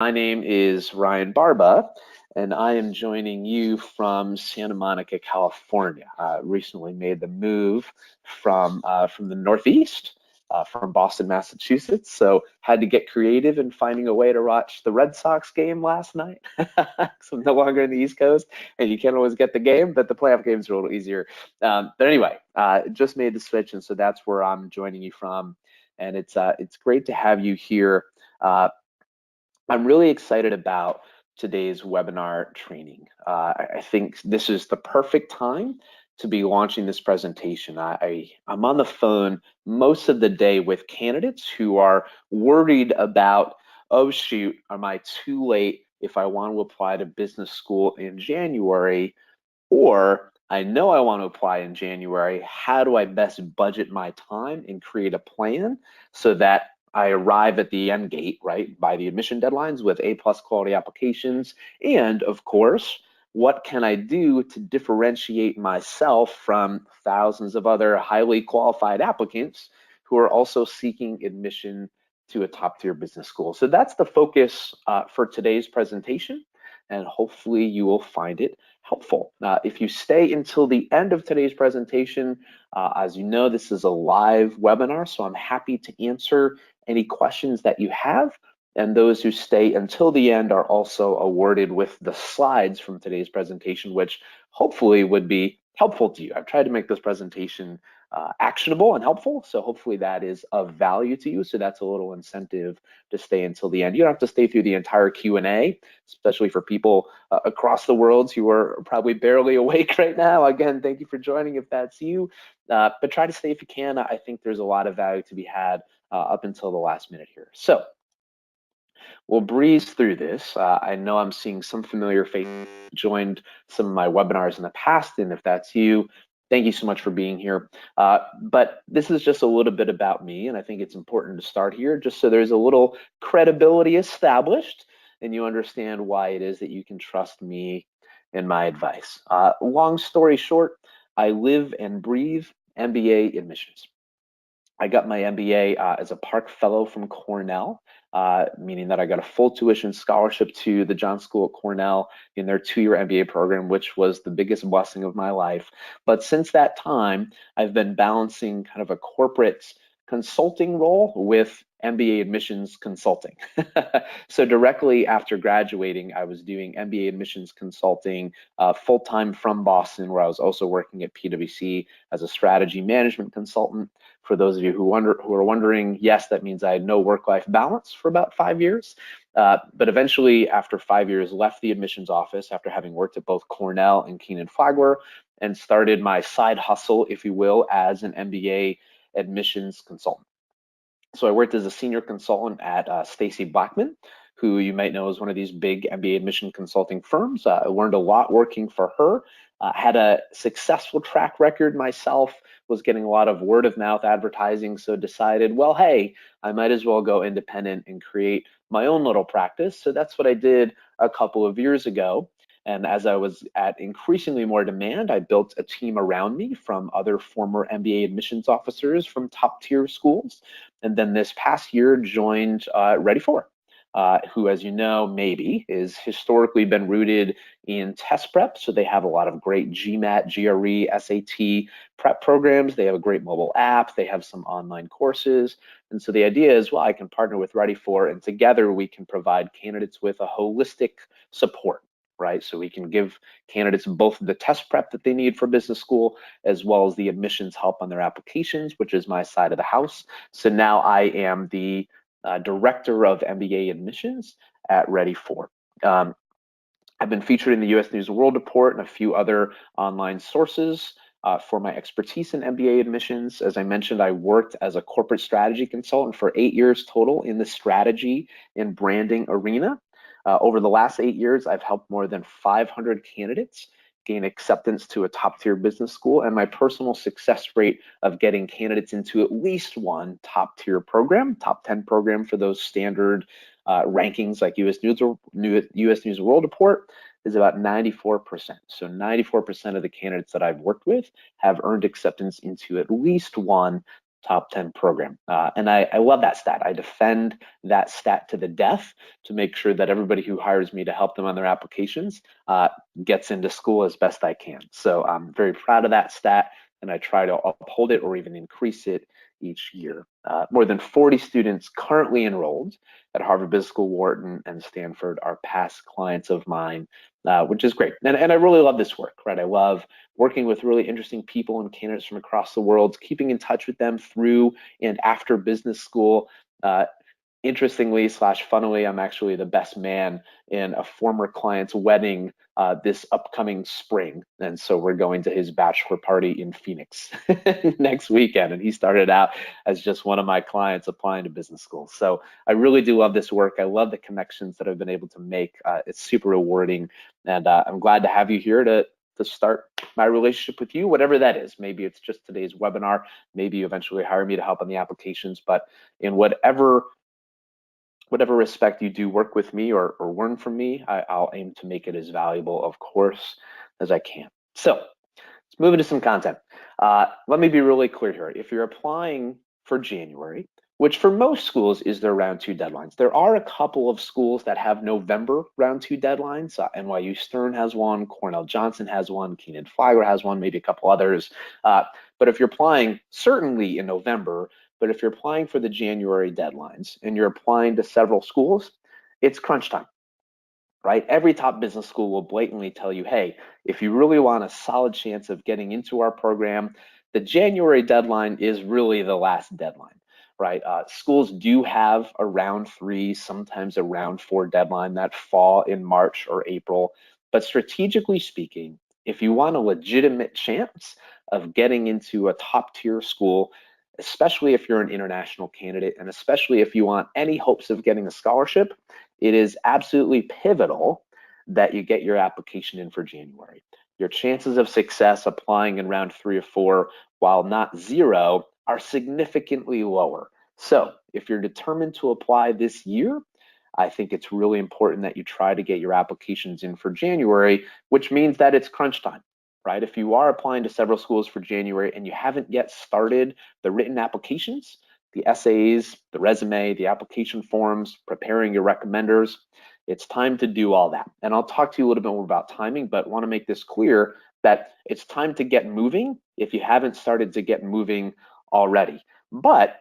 My name is Ryan Barba, and I am joining you from Santa Monica, California. Recently made the move from the Northeast, from Boston, Massachusetts. So had to get creative in finding a way to watch the Red Sox game last night. So I'm no longer in the East Coast, and you can't always get the game, but the playoff games are a little easier. But anyway, just made the switch, and so that's where I'm joining you from, and it's great to have you here. Uh, I'm really excited about today's webinar training. I think this is the perfect time to be launching this presentation. I'm on the phone most of the day with candidates who are worried about, oh shoot, am I too late if I want to apply to business school in January? Or I know I want to apply in January. How do I best budget my time and create a plan so that I arrive at the end gate, right, by the admission deadlines with A-plus quality applications? And of course, what can I do to differentiate myself from thousands of other highly qualified applicants who are also seeking admission to a top-tier business school? So that's the focus for today's presentation, and hopefully you will find it helpful. If you stay until the end of today's presentation, as you know, this is a live webinar, so I'm happy to answer any questions that you have. And those who stay until the end are also awarded with the slides from today's presentation, which hopefully would be helpful to you. I've tried to make this presentation actionable and helpful, so hopefully that is of value to you. So that's a little incentive to stay until the end. You don't have to stay through the entire Q&A, especially for people across the world who are probably barely awake right now. Again, thank you for joining if that's you, but try to stay if you can. I think there's a lot of value to be had up until the last minute here. So we'll breeze through this. I know I'm seeing some familiar faces joined some of my webinars in the past, and if that's you, thank you so much for being here. But this is just a little bit about me, and I think it's important to start here just so there's a little credibility established and you understand why it is that you can trust me in my advice. Long story short, I live and breathe MBA admissions. I got my MBA as a Park Fellow from Cornell, meaning that I got a full tuition scholarship to the John School at Cornell in their 2-year MBA program, which was the biggest blessing of my life. But since that time, I've been balancing kind of a corporate consulting role with MBA admissions consulting. So directly after graduating, I was doing MBA admissions consulting full-time from Boston, where I was also working at PwC as a strategy management consultant. For those of you who are wondering, yes, that means I had no work-life balance for about 5 years. But eventually, after 5 years, left the admissions office after having worked at both Cornell and Keenan Flagler, and started my side hustle, if you will, as an MBA admissions consultant. So I worked as a senior consultant at Stacy Blackman, who you might know is one of these big MBA admission consulting firms. I learned a lot working for her, had a successful track record myself, was getting a lot of word of mouth advertising, so decided, well, hey, I might as well go independent and create my own little practice. So that's what I did a couple of years ago. And as I was at increasingly more demand, I built a team around me from other former MBA admissions officers from top tier schools. And then this past year joined Ready4, who, as you know, maybe is historically been rooted in test prep. So they have a lot of great GMAT, GRE, SAT prep programs. They have a great mobile app. They have some online courses. And so the idea is, well, I can partner with Ready4, and together we can provide candidates with a holistic support, right? So we can give candidates both the test prep that they need for business school, as well as the admissions help on their applications, which is my side of the house. So now I am the director of MBA admissions at Ready4. I've been featured in the US News World Report and a few other online sources for my expertise in MBA admissions. As I mentioned, I worked as a corporate strategy consultant for 8 years total in the strategy and branding arena. Over the last 8 years, I've helped more than 500 candidates gain acceptance to a top-tier business school, and my personal success rate of getting candidates into at least one top-tier program, top 10 program for those standard rankings like US News World Report, is about 94%. So 94% of the candidates that I've worked with have earned acceptance into at least one top 10 program. And I love that stat. I defend that stat to the death to make sure that everybody who hires me to help them on their applications gets into school as best I can. So I'm very proud of that stat, and I try to uphold it or even increase it each year. More than 40 students currently enrolled at Harvard Business School, Wharton, and Stanford are past clients of mine, which is great. And I really love this work, right? I love working with really interesting people and candidates from across the world, keeping in touch with them through and after business school. Interestingly slash funnily, I'm actually the best man in a former client's wedding this upcoming spring. And so we're going to his bachelor party in Phoenix next weekend. And he started out as just one of my clients applying to business school. So I really do love this work. I love the connections that I've been able to make. It's super rewarding. And I'm glad to have you here to start my relationship with you, whatever that is. Maybe it's just today's webinar. Maybe you eventually hire me to help on the applications, but in whatever respect you do work with me or learn from me, I'll aim to make it as valuable, of course, as I can. So let's move into some content. Let me be really clear here. If you're applying for January, which for most schools is their round 2 deadlines, there are a couple of schools that have November round 2 deadlines. NYU Stern has one, Cornell Johnson has one, Keenan Flagler has one, maybe a couple others. But if you're applying certainly in November, but if you're applying for the January deadlines and you're applying to several schools, it's crunch time, right? Every top business school will blatantly tell you, hey, if you really want a solid chance of getting into our program, the January deadline is really the last deadline, right? Schools do have a round 3, sometimes a round 4 deadline that fall in March or April. But strategically speaking, if you want a legitimate chance of getting into a top tier school, especially if you're an international candidate, and especially if you want any hopes of getting a scholarship, it is absolutely pivotal that you get your application in for January. Your chances of success applying in round 3 or 4, while not 0, are significantly lower. So if you're determined to apply this year, I think it's really important that you try to get your applications in for January, which means that it's crunch time. Right? If you are applying to several schools for January and you haven't yet started the written applications, the essays, the resume, the application forms, preparing your recommenders, it's time to do all that. And I'll talk to you a little bit more about timing, but want to make this clear that it's time to get moving if you haven't started to get moving already. But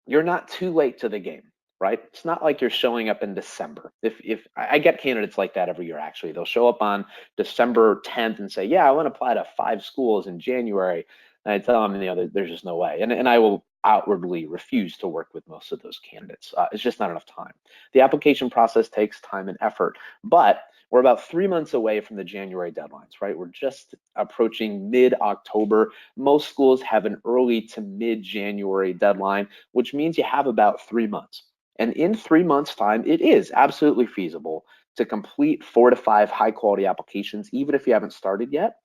you're not too late to the game. Right? It's not like you're showing up in December. If I get candidates like that every year, actually, they'll show up on December 10th and say, yeah, I want to apply to 5 schools in January. And I tell them, there's just no way. And I will outwardly refuse to work with most of those candidates. It's just not enough time. The application process takes time and effort, but we're about 3 months away from the January deadlines, right? We're just approaching mid-October. Most schools have an early to mid-January deadline, which means you have about 3 months. And in 3 months' time, it is absolutely feasible to complete 4 to 5 high-quality applications, even if you haven't started yet.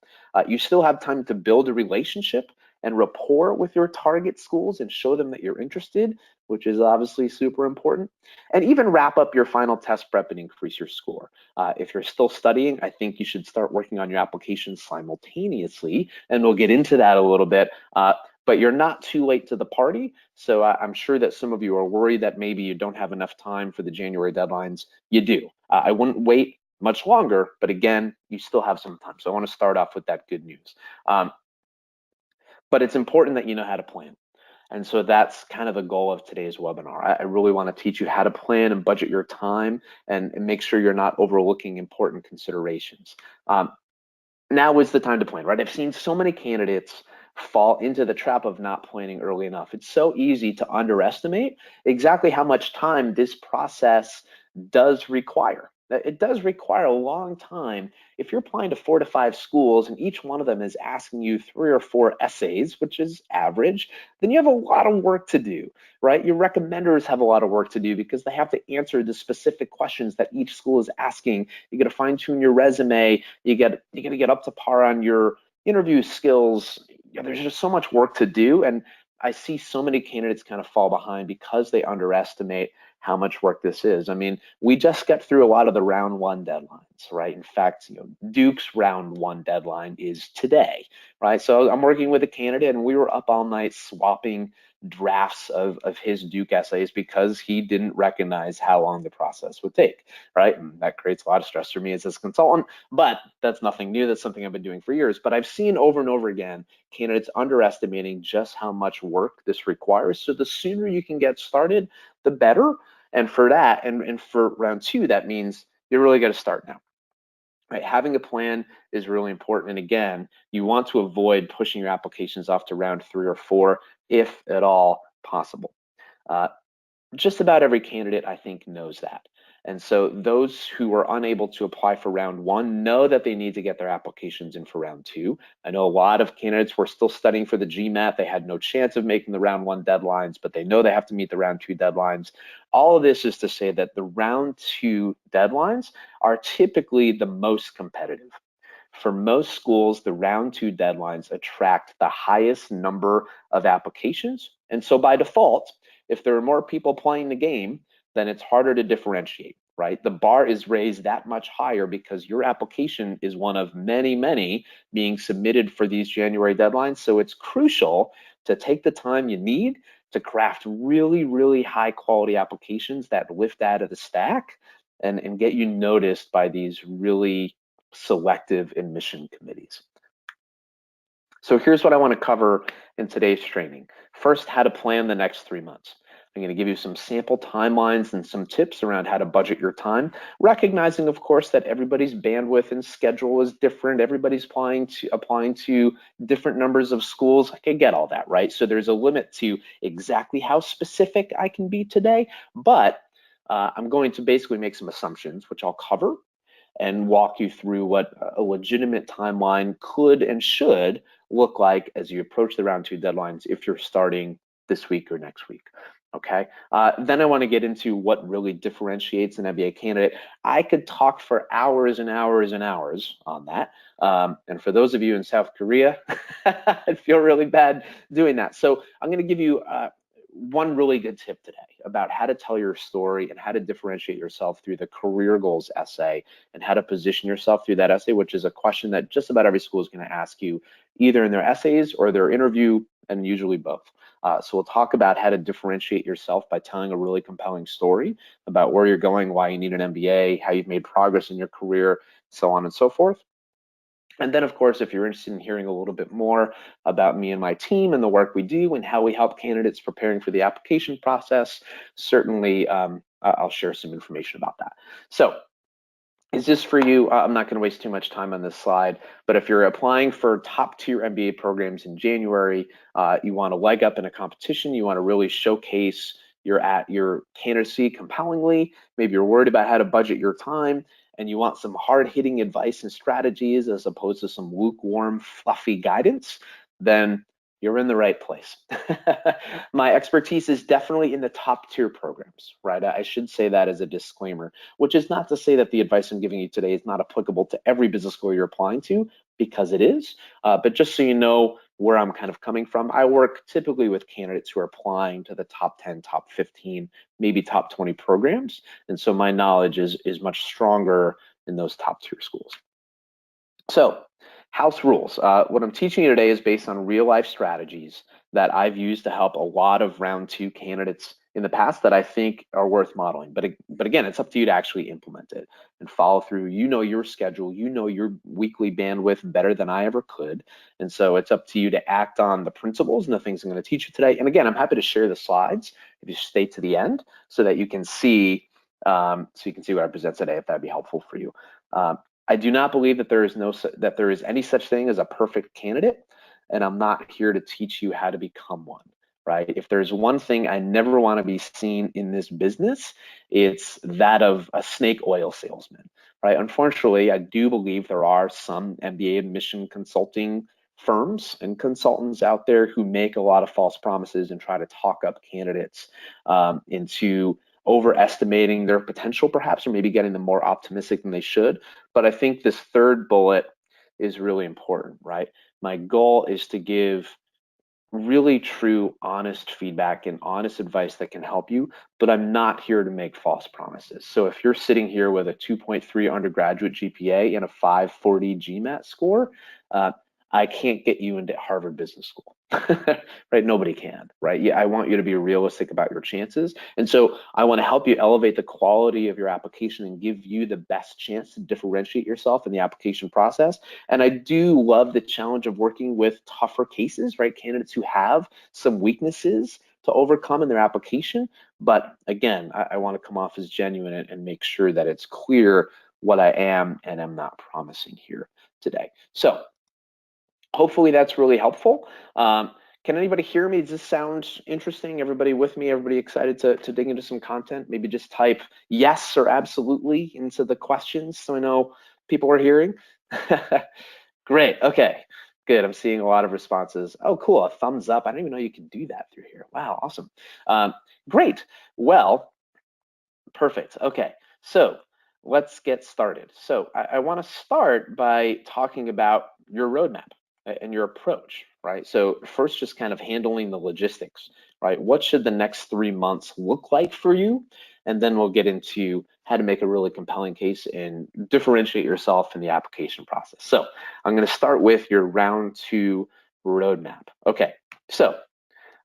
You still have time to build a relationship and rapport with your target schools and show them that you're interested, which is obviously super important. And even wrap up your final test prep and increase your score. If you're still studying, I think you should start working on your applications simultaneously, and we'll get into that a little bit. But you're not too late to the party. So I'm sure that some of you are worried that maybe you don't have enough time for the January deadlines. You do. I wouldn't wait much longer, but again, you still have some time. So I want to start off with that good news. But it's important that you know how to plan. And so that's kind of the goal of today's webinar. I really want to teach you how to plan and budget your time and make sure you're not overlooking important considerations. Now is the time to plan, right? I've seen so many candidates fall into the trap of not planning early enough. It's so easy to underestimate exactly how much time this process does require. It does require a long time. If you're applying to 4 to 5 schools and each one of them is asking you 3 or 4 essays, which is average, then you have a lot of work to do, right? Your recommenders have a lot of work to do because they have to answer the specific questions that each school is asking. You got to fine tune your resume. You got to get up to par on your interview skills. There's just so much work to do, and I see so many candidates kind of fall behind because they underestimate how much work this is. I mean, we just got through a lot of the round one deadlines, right? In fact, Duke's round one deadline is today, right? So I'm working with a candidate and we were up all night swapping drafts of his Duke essays because he didn't recognize how long the process would take, right? And that creates a lot of stress for me as a consultant, but that's nothing new. That's something I've been doing for years. But I've seen over and over again candidates underestimating just how much work this requires. So the sooner you can get started, the better. And for that, and for round two, that means you really got to start now. Right, having a plan is really important. And again, you want to avoid pushing your applications off to round 3 or 4, if at all possible. Just about every candidate, I think, knows that. And so those who are unable to apply for round 1 know that they need to get their applications in for round 2. I know a lot of candidates were still studying for the GMAT. They had no chance of making the round 1 deadlines, but they know they have to meet the round 2 deadlines. All of this is to say that the round 2 deadlines are typically the most competitive. For most schools, the round 2 deadlines attract the highest number of applications. And so by default, if there are more people playing the game, then it's harder to differentiate, right? The bar is raised that much higher because your application is one of many, many being submitted for these January deadlines. So it's crucial to take the time you need to craft really, really high quality applications that lift out of the stack and get you noticed by these really selective admission committees. So here's what I want to cover in today's training. First, how to plan the next 3 months. I'm going to give you some sample timelines and some tips around how to budget your time, recognizing, of course, that everybody's bandwidth and schedule is different. Everybody's applying to different numbers of schools. I can get all that, right? So there's a limit to exactly how specific I can be today, but I'm going to basically make some assumptions, which I'll cover, and walk you through what a legitimate timeline could and should look like as you approach the round 2 deadlines if you're starting this week or next week. Okay, then I want to get into what really differentiates an MBA candidate. I could talk for hours and hours and hours on that. And for those of you in South Korea, I'd feel really bad doing that. So I'm going to give you one really good tip today about how to tell your story and how to differentiate yourself through the career goals essay and how to position yourself through that essay, which is a question that just about every school is going to ask you either in their essays or their interview, and usually both. So we'll talk about how to differentiate yourself by telling a really compelling story about where you're going, why you need an MBA, how you've made progress in your career, so on and so forth. And then, of course, if you're interested in hearing a little bit more about me and my team and the work we do and how we help candidates preparing for the application process, certainly I'll share some information about that. So is this for you? I'm not going to waste too much time on this slide, but if you're applying for top tier MBA programs in January, you want to leg up in a competition, you want to really showcase your candidacy compellingly, maybe you're worried about how to budget your time, and you want some hard-hitting advice and strategies as opposed to some lukewarm, fluffy guidance, then you're in the right place. My expertise is definitely in the top tier programs, right? I should say that as a disclaimer, which is not to say that the advice I'm giving you today is not applicable to every business school you're applying to, because it is. But just so you know where I'm kind of coming from, I work typically with candidates who are applying to the top 10, top 15, maybe top 20 programs. And so my knowledge is much stronger in those top tier schools. So, house rules. What I'm teaching you today is based on real life strategies that I've used to help a lot of round 2 candidates in the past that I think are worth modeling. But again, it's up to you to actually implement it and follow through. You know your schedule, you know your weekly bandwidth better than I ever could. And so it's up to you to act on the principles and the things I'm going to teach you today. And again, I'm happy to share the slides if you stay to the end so that you can see what I present today, if that'd be helpful for you. I do not believe that there is any such thing as a perfect candidate, and I'm not here to teach you how to become one, right? If there's one thing I never want to be seen in this business, it's that of a snake oil salesman, right? Unfortunately, I do believe there are some MBA admission consulting firms and consultants out there who make a lot of false promises and try to talk up candidates into overestimating their potential perhaps, or maybe getting them more optimistic than they should. But I think this third bullet is really important, right? My goal is to give really true, honest feedback and honest advice that can help you, but I'm not here to make false promises. So if you're sitting here with a 2.3 undergraduate GPA and a 540 GMAT score, uh, I can't get you into Harvard Business School, right? Nobody can, right? Yeah, I want you to be realistic about your chances. And so I want to help you elevate the quality of your application and give you the best chance to differentiate yourself in the application process. And I do love the challenge of working with tougher cases, right? Candidates who have some weaknesses to overcome in their application. But again, I want to come off as genuine and make sure that it's clear what I am and am not promising here today. So hopefully that's really helpful. Can anybody hear me? Does this sound interesting? Everybody with me? Everybody excited to dig into some content? Maybe just type yes or absolutely into the questions so I know people are hearing. Great. Okay. Good. I'm seeing a lot of responses. Oh, cool. A thumbs up. I didn't even know you could do that through here. Wow. Awesome. Great. Well, perfect. Okay. So let's get started. So I want to start by talking about your roadmap and your approach, right? So first, just kind of handling the logistics, right? What should the next 3 months look like for you? And then we'll get into how to make a really compelling case and differentiate yourself in the application process. So I'm going to start with your round 2 roadmap. Okay, so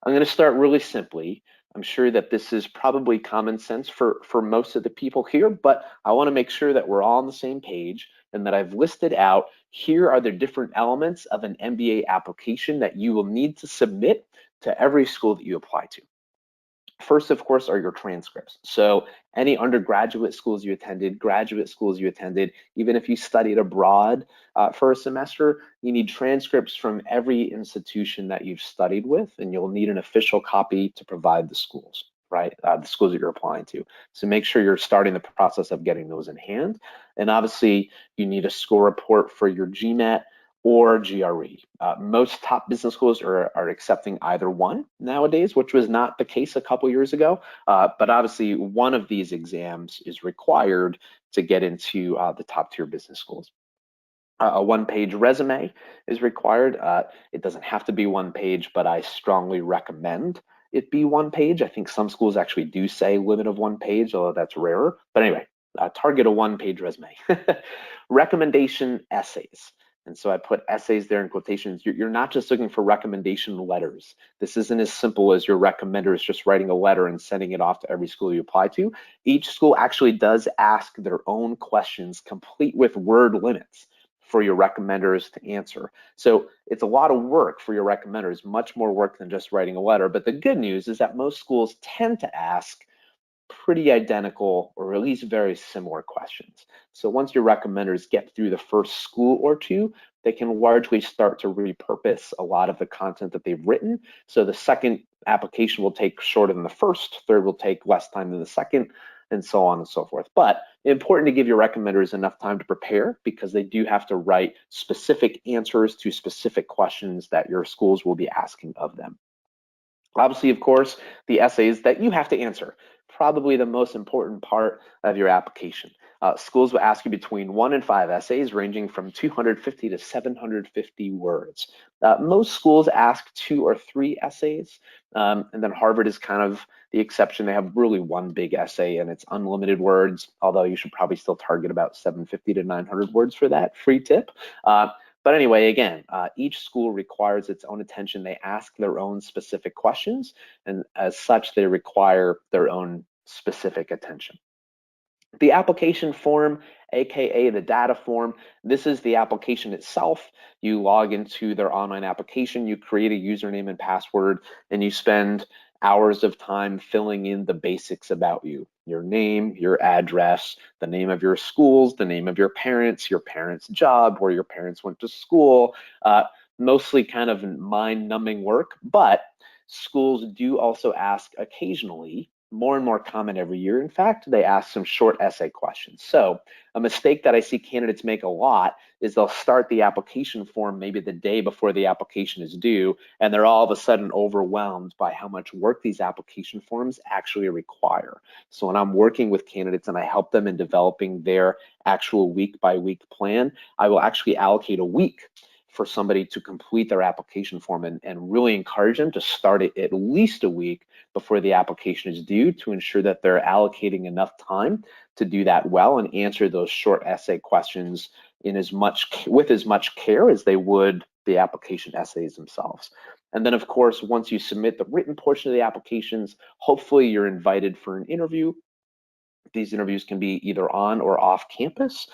I'm going to start really simply. I'm sure that this is probably common sense for most of the people here, but I want to make sure that we're all on the same page and that I've listed out, here are the different elements of an MBA application that you will need to submit to every school that you apply to. First, of course, are your transcripts. So any undergraduate schools you attended, graduate schools you attended, even if you studied abroad for a semester, you need transcripts from every institution that you've studied with, and you'll need an official copy to provide the schools, right? The schools that you're applying to. So make sure you're starting the process of getting those in hand. And obviously, you need a score report for your GMAT or GRE. Most top business schools are accepting either one nowadays, which was not the case a couple years ago. But obviously, one of these exams is required to get into the top tier business schools. A one-page resume is required. It doesn't have to be one page, but I strongly recommend it be one page. I think some schools actually do say limit of one page, although that's rarer. But anyway, target a one-page resume. Recommendation essays. And so I put essays there in quotations. You're not just looking for recommendation letters. This isn't as simple as your recommender is just writing a letter and sending it off to every school you apply to. Each school actually does ask their own questions, complete with word limits, for your recommenders to answer. So it's a lot of work for your recommenders, much more work than just writing a letter. But the good news is that most schools tend to ask pretty identical or at least very similar questions. So once your recommenders get through the first school or two, they can largely start to repurpose a lot of the content that they've written. So the second application will take shorter than the first, third will take less time than the second, and so on and so forth. But important to give your recommenders enough time to prepare, because they do have to write specific answers to specific questions that your schools will be asking of them. Obviously, of course, the essays that you have to answer, probably the most important part of your application. Schools will ask you between 1 and 5 essays ranging from 250 to 750 words. Most schools ask 2 or 3 essays, and then Harvard is kind of the exception. They have really one big essay and it's unlimited words, although you should probably still target about 750 to 900 words for that. Free tip. But anyway, again, each school requires its own attention. They ask their own specific questions, and as such, they require their own specific attention. The application form, AKA the data form, this is the application itself. You log into their online application, you create a username and password, and you spend hours of time filling in the basics about you: your name, your address, the name of your schools, the name of your parents' job, where your parents went to school. Mostly kind of mind-numbing work, but schools do also ask occasionally, more and more common every year, in fact, they ask some short essay questions. So a mistake that I see candidates make a lot is they'll start the application form maybe the day before the application is due, and they're all of a sudden overwhelmed by how much work these application forms actually require. So when I'm working with candidates and I help them in developing their actual week-by-week plan, I will actually allocate a week for somebody to complete their application form and really encourage them to start it at least a week before the application is due to ensure that they're allocating enough time to do that well and answer those short essay questions with as much care as they would the application essays themselves. And then, of course, once you submit the written portion of the applications, hopefully you're invited for an interview. These interviews can be either on or off campus.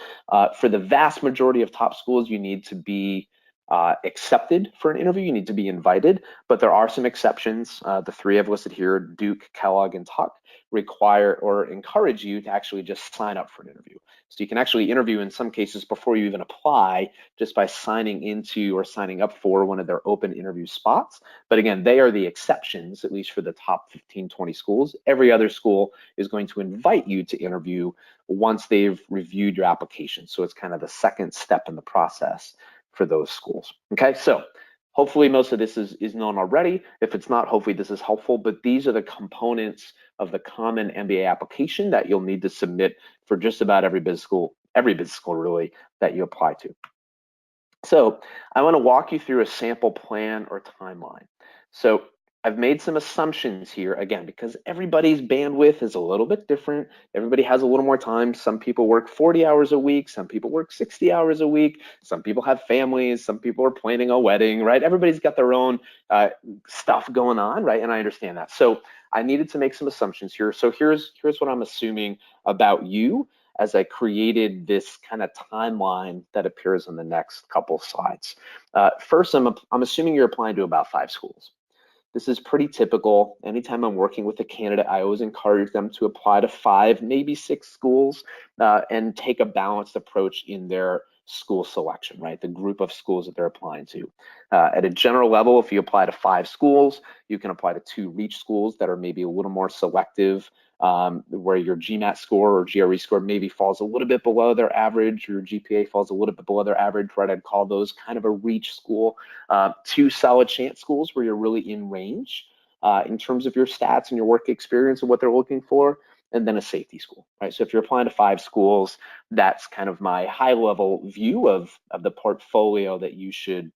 For the vast majority of top schools, you need to be accepted for an interview. You need to be invited, but there are some exceptions. The three I've listed here, Duke, Kellogg, and Tuck, require or encourage you to actually just sign up for an interview. So you can actually interview in some cases before you even apply just by signing into or signing up for one of their open interview spots. But again, they are the exceptions, at least for the top 15, 20 schools. Every other school is going to invite you to interview once they've reviewed your application. So it's kind of the second step in the process for those schools. Okay, so hopefully most of this is known already. If it's not, hopefully this is helpful, but these are the components of the common MBA application that you'll need to submit for just about every business school really that you apply to. So I want to walk you through a sample plan or timeline. So I've made some assumptions here, again, because everybody's bandwidth is a little bit different. Everybody has a little more time. Some people work 40 hours a week. Some people work 60 hours a week. Some people have families. Some people are planning a wedding, right? Everybody's got their own stuff going on, right? And I understand that. So I needed to make some assumptions here. So here's what I'm assuming about you as I created this kind of timeline that appears on the next couple slides. First, I'm assuming you're applying to about 5 schools. This is pretty typical. Anytime I'm working with a candidate, I always encourage them to apply to 5, maybe 6 schools and take a balanced approach in their school selection, right? The group of schools that they're applying to. At a general level, if you apply to 5 schools, you can apply to 2 reach schools that are maybe a little more selective, where your GMAT score or GRE score maybe falls a little bit below their average, your GPA falls a little bit below their average, right? I'd call those kind of a reach school. 2 solid chance schools where you're really in range in terms of your stats and your work experience and what they're looking for, and then a safety school, right? So if you're applying to 5 schools, that's kind of my high level view of the portfolio that you should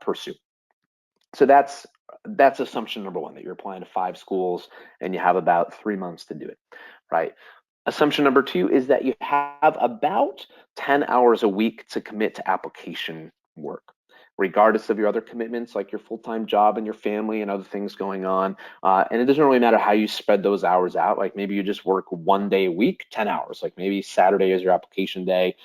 pursue. So that's assumption number 1, that you're applying to 5 schools and you have about 3 months to do it, right? Assumption number 2 is that you have about 10 hours a week to commit to application work, regardless of your other commitments like your full-time job and your family and other things going on. And it doesn't really matter how you spread those hours out. Like maybe you just work 1 day a week, 10 hours. Like maybe Saturday is your application day.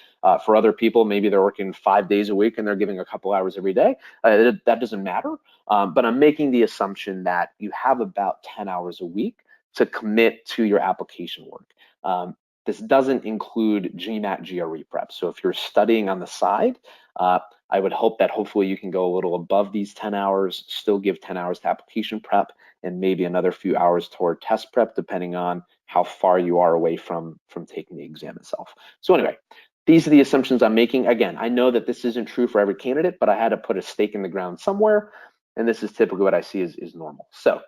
For other people, maybe they're working 5 days a week and they're giving a couple hours every day. That doesn't matter. But I'm making the assumption that you have about 10 hours a week to commit to your application work. This doesn't include GMAT GRE prep. So if you're studying on the side, I would hope that hopefully you can go a little above these 10 hours, still give 10 hours to application prep, and maybe another few hours toward test prep, depending on how far you are away from taking the exam itself. So anyway, these are the assumptions I'm making. Again, I know that this isn't true for every candidate, but I had to put a stake in the ground somewhere, and this is typically what I see is normal. So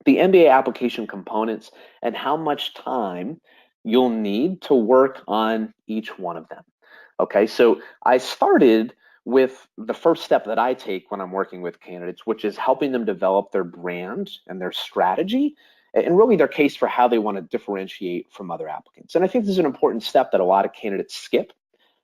the MBA application components and how much time you'll need to work on each one of them. Okay, so I started with the first step that I take when I'm working with candidates, which is helping them develop their brand and their strategy and really their case for how they want to differentiate from other applicants. And I think this is an important step that a lot of candidates skip.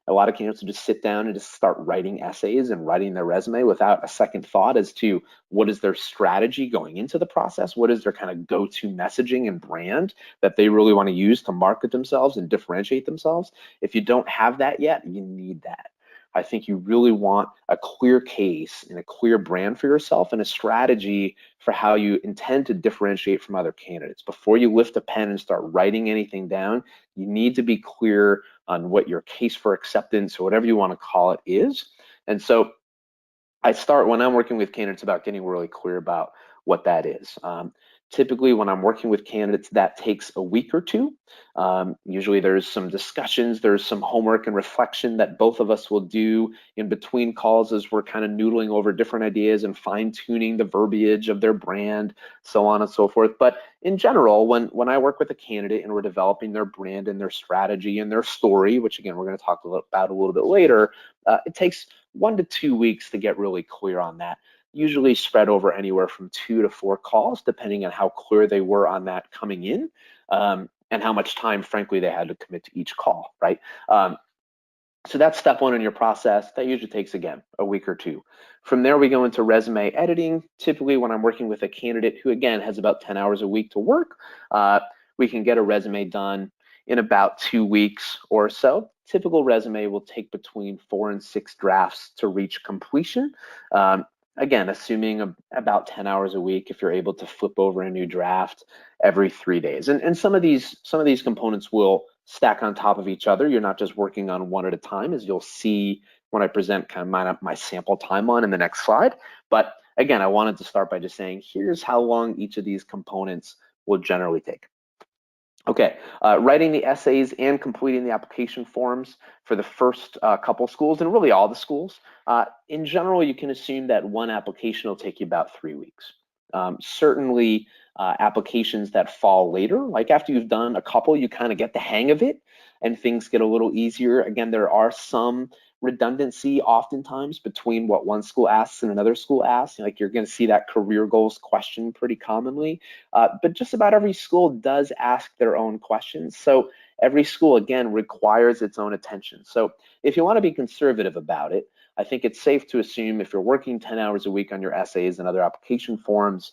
A lot of candidates will just sit down and just start writing essays and writing their resume without a second thought as to what is their strategy going into the process, what is their kind of go-to messaging and brand that they really want to use to market themselves and differentiate themselves. If you don't have that yet, you need that. I think you really want a clear case and a clear brand for yourself and a strategy for how you intend to differentiate from other candidates. Before you lift a pen and start writing anything down, you need to be clear on what your case for acceptance or whatever you want to call it is. And so I start when I'm working with candidates about getting really clear about what that is. Typically, when I'm working with candidates, that takes a week or two. Usually there's some discussions, there's some homework and reflection that both of us will do in between calls as we're kind of noodling over different ideas and fine-tuning the verbiage of their brand, so on and so forth. But in general, when I work with a candidate and we're developing their brand and their strategy and their story, which again, we're going to talk about a little bit later, it takes 1 to 2 weeks to get really clear on that, usually spread over anywhere from 2 to 4 calls, depending on how clear they were on that coming in, and how much time, frankly, they had to commit to each call, right? So that's step one in your process. That usually takes, again, a week or two. From there, we go into resume editing. Typically, when I'm working with a candidate who, again, has about 10 hours a week to work, we can get a resume done in about 2 weeks or so. Typical resume will take between 4 and 6 drafts to reach completion. Again, assuming about 10 hours a week, if you're able to flip over a new draft every 3 days. And some of these components will stack on top of each other. You're not just working on one at a time, as you'll see when I present kind of my sample timeline in the next slide. But again, I wanted to start by just saying, here's how long each of these components will generally take. Okay, writing the essays and completing the application forms for the first couple schools, and really all the schools. In general, you can assume that one application will take you about 3 weeks. Certainly, applications that fall later, like after you've done a couple, you kind of get the hang of it and things get a little easier. Again, there are some redundancy oftentimes between what one school asks and another school asks. Like you're going to see that career goals question pretty commonly, but just about every school does ask their own questions. So every school, again, requires its own attention. So if you want to be conservative about it, I think it's safe to assume if you're working 10 hours a week on your essays and other application forms,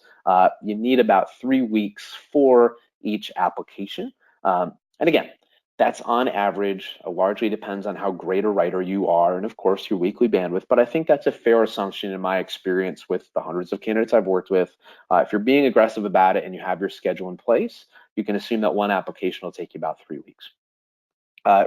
you need about 3 weeks for each application. And again, that's on average. Largely depends on how great a writer you are and of course your weekly bandwidth, but I think that's a fair assumption in my experience with the hundreds of candidates I've worked with. If you're being aggressive about it and you have your schedule in place, you can assume that one application will take you about 3 weeks.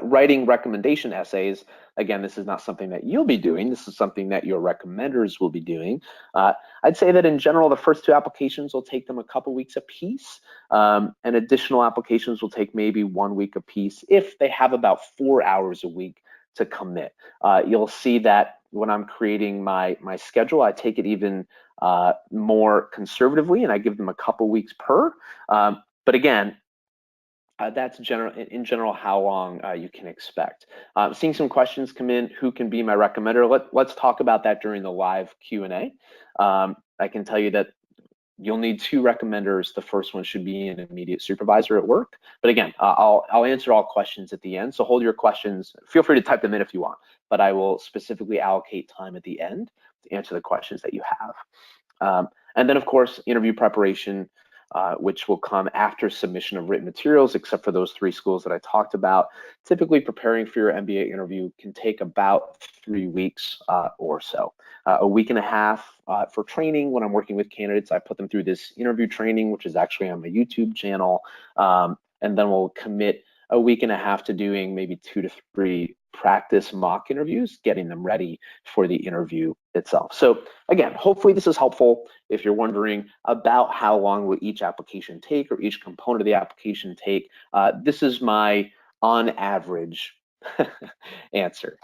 Writing recommendation essays, again, this is not something that you'll be doing. This is something that your recommenders will be doing. I'd say that in general, the first 2 applications will take them a couple weeks apiece, and additional applications will take maybe 1 week apiece if they have about 4 hours a week to commit. You'll see that when I'm creating my schedule, I take it even more conservatively and I give them a couple weeks per. But again, that's in general how long you can expect. Seeing some questions come in, who can be my recommender? Let's talk about that during the live Q&A. I can tell you that you'll need 2 recommenders. The first one should be an immediate supervisor at work. But again, I'll answer all questions at the end. So hold your questions. Feel free to type them in if you want, but I will specifically allocate time at the end to answer the questions that you have. And then of course, interview preparation, which will come after submission of written materials, except for those 3 schools that I talked about. Typically preparing for your MBA interview can take about 3 weeks or so. A week and a half for training. When I'm working with candidates, I put them through this interview training, which is actually on my YouTube channel. And then we'll commit a week and a half to doing maybe 2 to 3 practice mock interviews, getting them ready for the interview itself. So again, hopefully this is helpful. If you're wondering about how long will each application take or each component of the application take, this is my on average answer.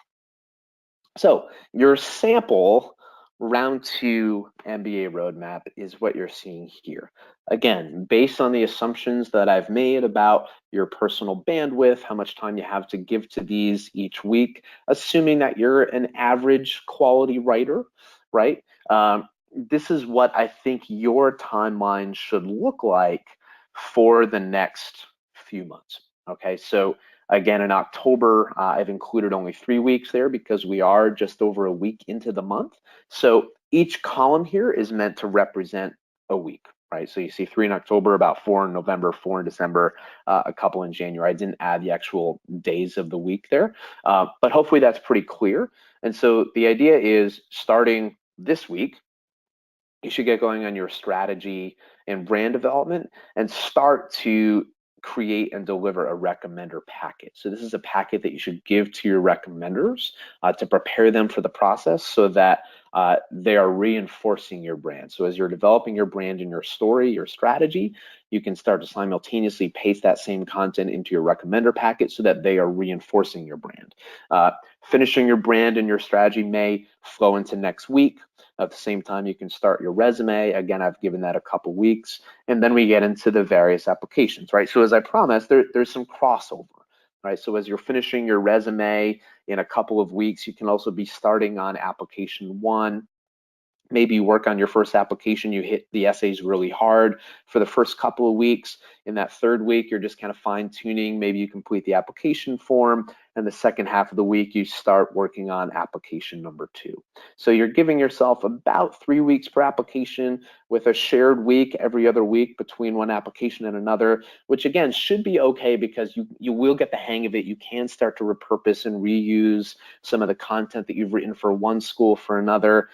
So your sample round 2 MBA roadmap is what you're seeing here. Again, based on the assumptions that I've made about your personal bandwidth, how much time you have to give to these each week, assuming that you're an average quality writer, right? This is what I think your timeline should look like for the next few months, okay? So again, in October, I've included only 3 weeks there because we are just over a week into the month. So each column here is meant to represent a week, right? So you see 3 in October, about 4 in November, 4 in December, a couple in January. I didn't add the actual days of the week there, but hopefully that's pretty clear. And so the idea is starting this week, you should get going on your strategy and brand development and start to create and deliver a recommender packet. So this is a packet that you should give to your recommenders to prepare them for the process so that they are reinforcing your brand. So as you're developing your brand and your story, your strategy, you can start to simultaneously paste that same content into your recommender packet so that they are reinforcing your brand. Finishing your brand and your strategy may flow into next week. At the same time, you can start your resume. Again, I've given that a couple weeks, and then we get into the various applications, right? So as I promised, there's some crossover, right? So as you're finishing your resume in a couple of weeks, you can also be starting on application 1. Maybe you work on your first application, you hit the essays really hard for the first couple of weeks. In that third week, you're just kind of fine tuning. Maybe you complete the application form, and the second half of the week, you start working on application number 2. So you're giving yourself about 3 weeks per application with a shared week every other week between one application and another, which again should be okay because you will get the hang of it. You can start to repurpose and reuse some of the content that you've written for one school for another.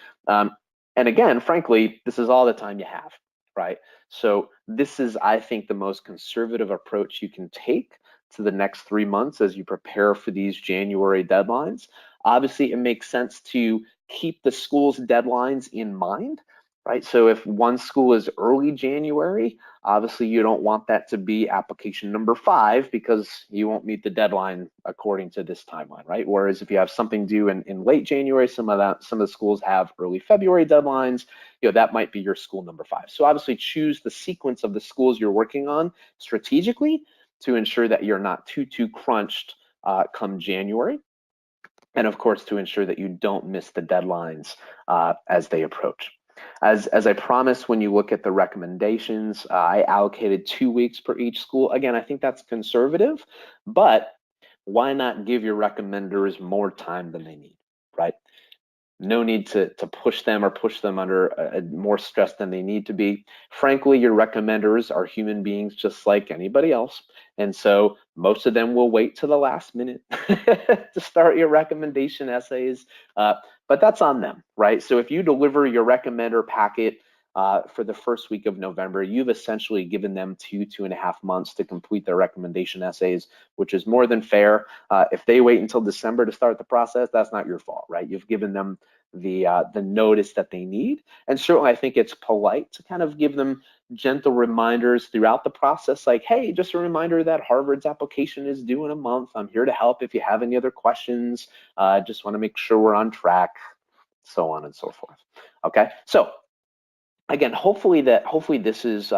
And again, frankly, this is all the time you have, right? So this is, I think, the most conservative approach you can take to the next 3 months as you prepare for these January deadlines. Obviously, it makes sense to keep the school's deadlines in mind, right? So if one school is early January, obviously you don't want that to be application number 5 because you won't meet the deadline according to this timeline, right? Whereas if you have something due in late January, some of the schools have early February deadlines, that might be your school number 5. So obviously choose the sequence of the schools you're working on strategically to ensure that you're not too crunched come January. And of course, to ensure that you don't miss the deadlines as they approach. As I promised, when you look at the recommendations, I allocated 2 weeks per each school. Again, I think that's conservative, but why not give your recommenders more time than they need, right? No need to push them or push them under more stress than they need to be. Frankly, your recommenders are human beings just like anybody else. And so most of them will wait to the last minute to start your recommendation essays, but that's on them, right? So if you deliver your recommender packet for the first week of November, you've essentially given them 2.5 months to complete their recommendation essays, which is more than fair. If they wait until December to start the process, that's not your fault, right? You've given them the notice that they need. And certainly I think it's polite to kind of give them gentle reminders throughout the process, like, hey, just a reminder that Harvard's application is due in a month. I'm here to help if you have any other questions. Just want to make sure we're on track, so on and so forth. Okay, so again, hopefully this is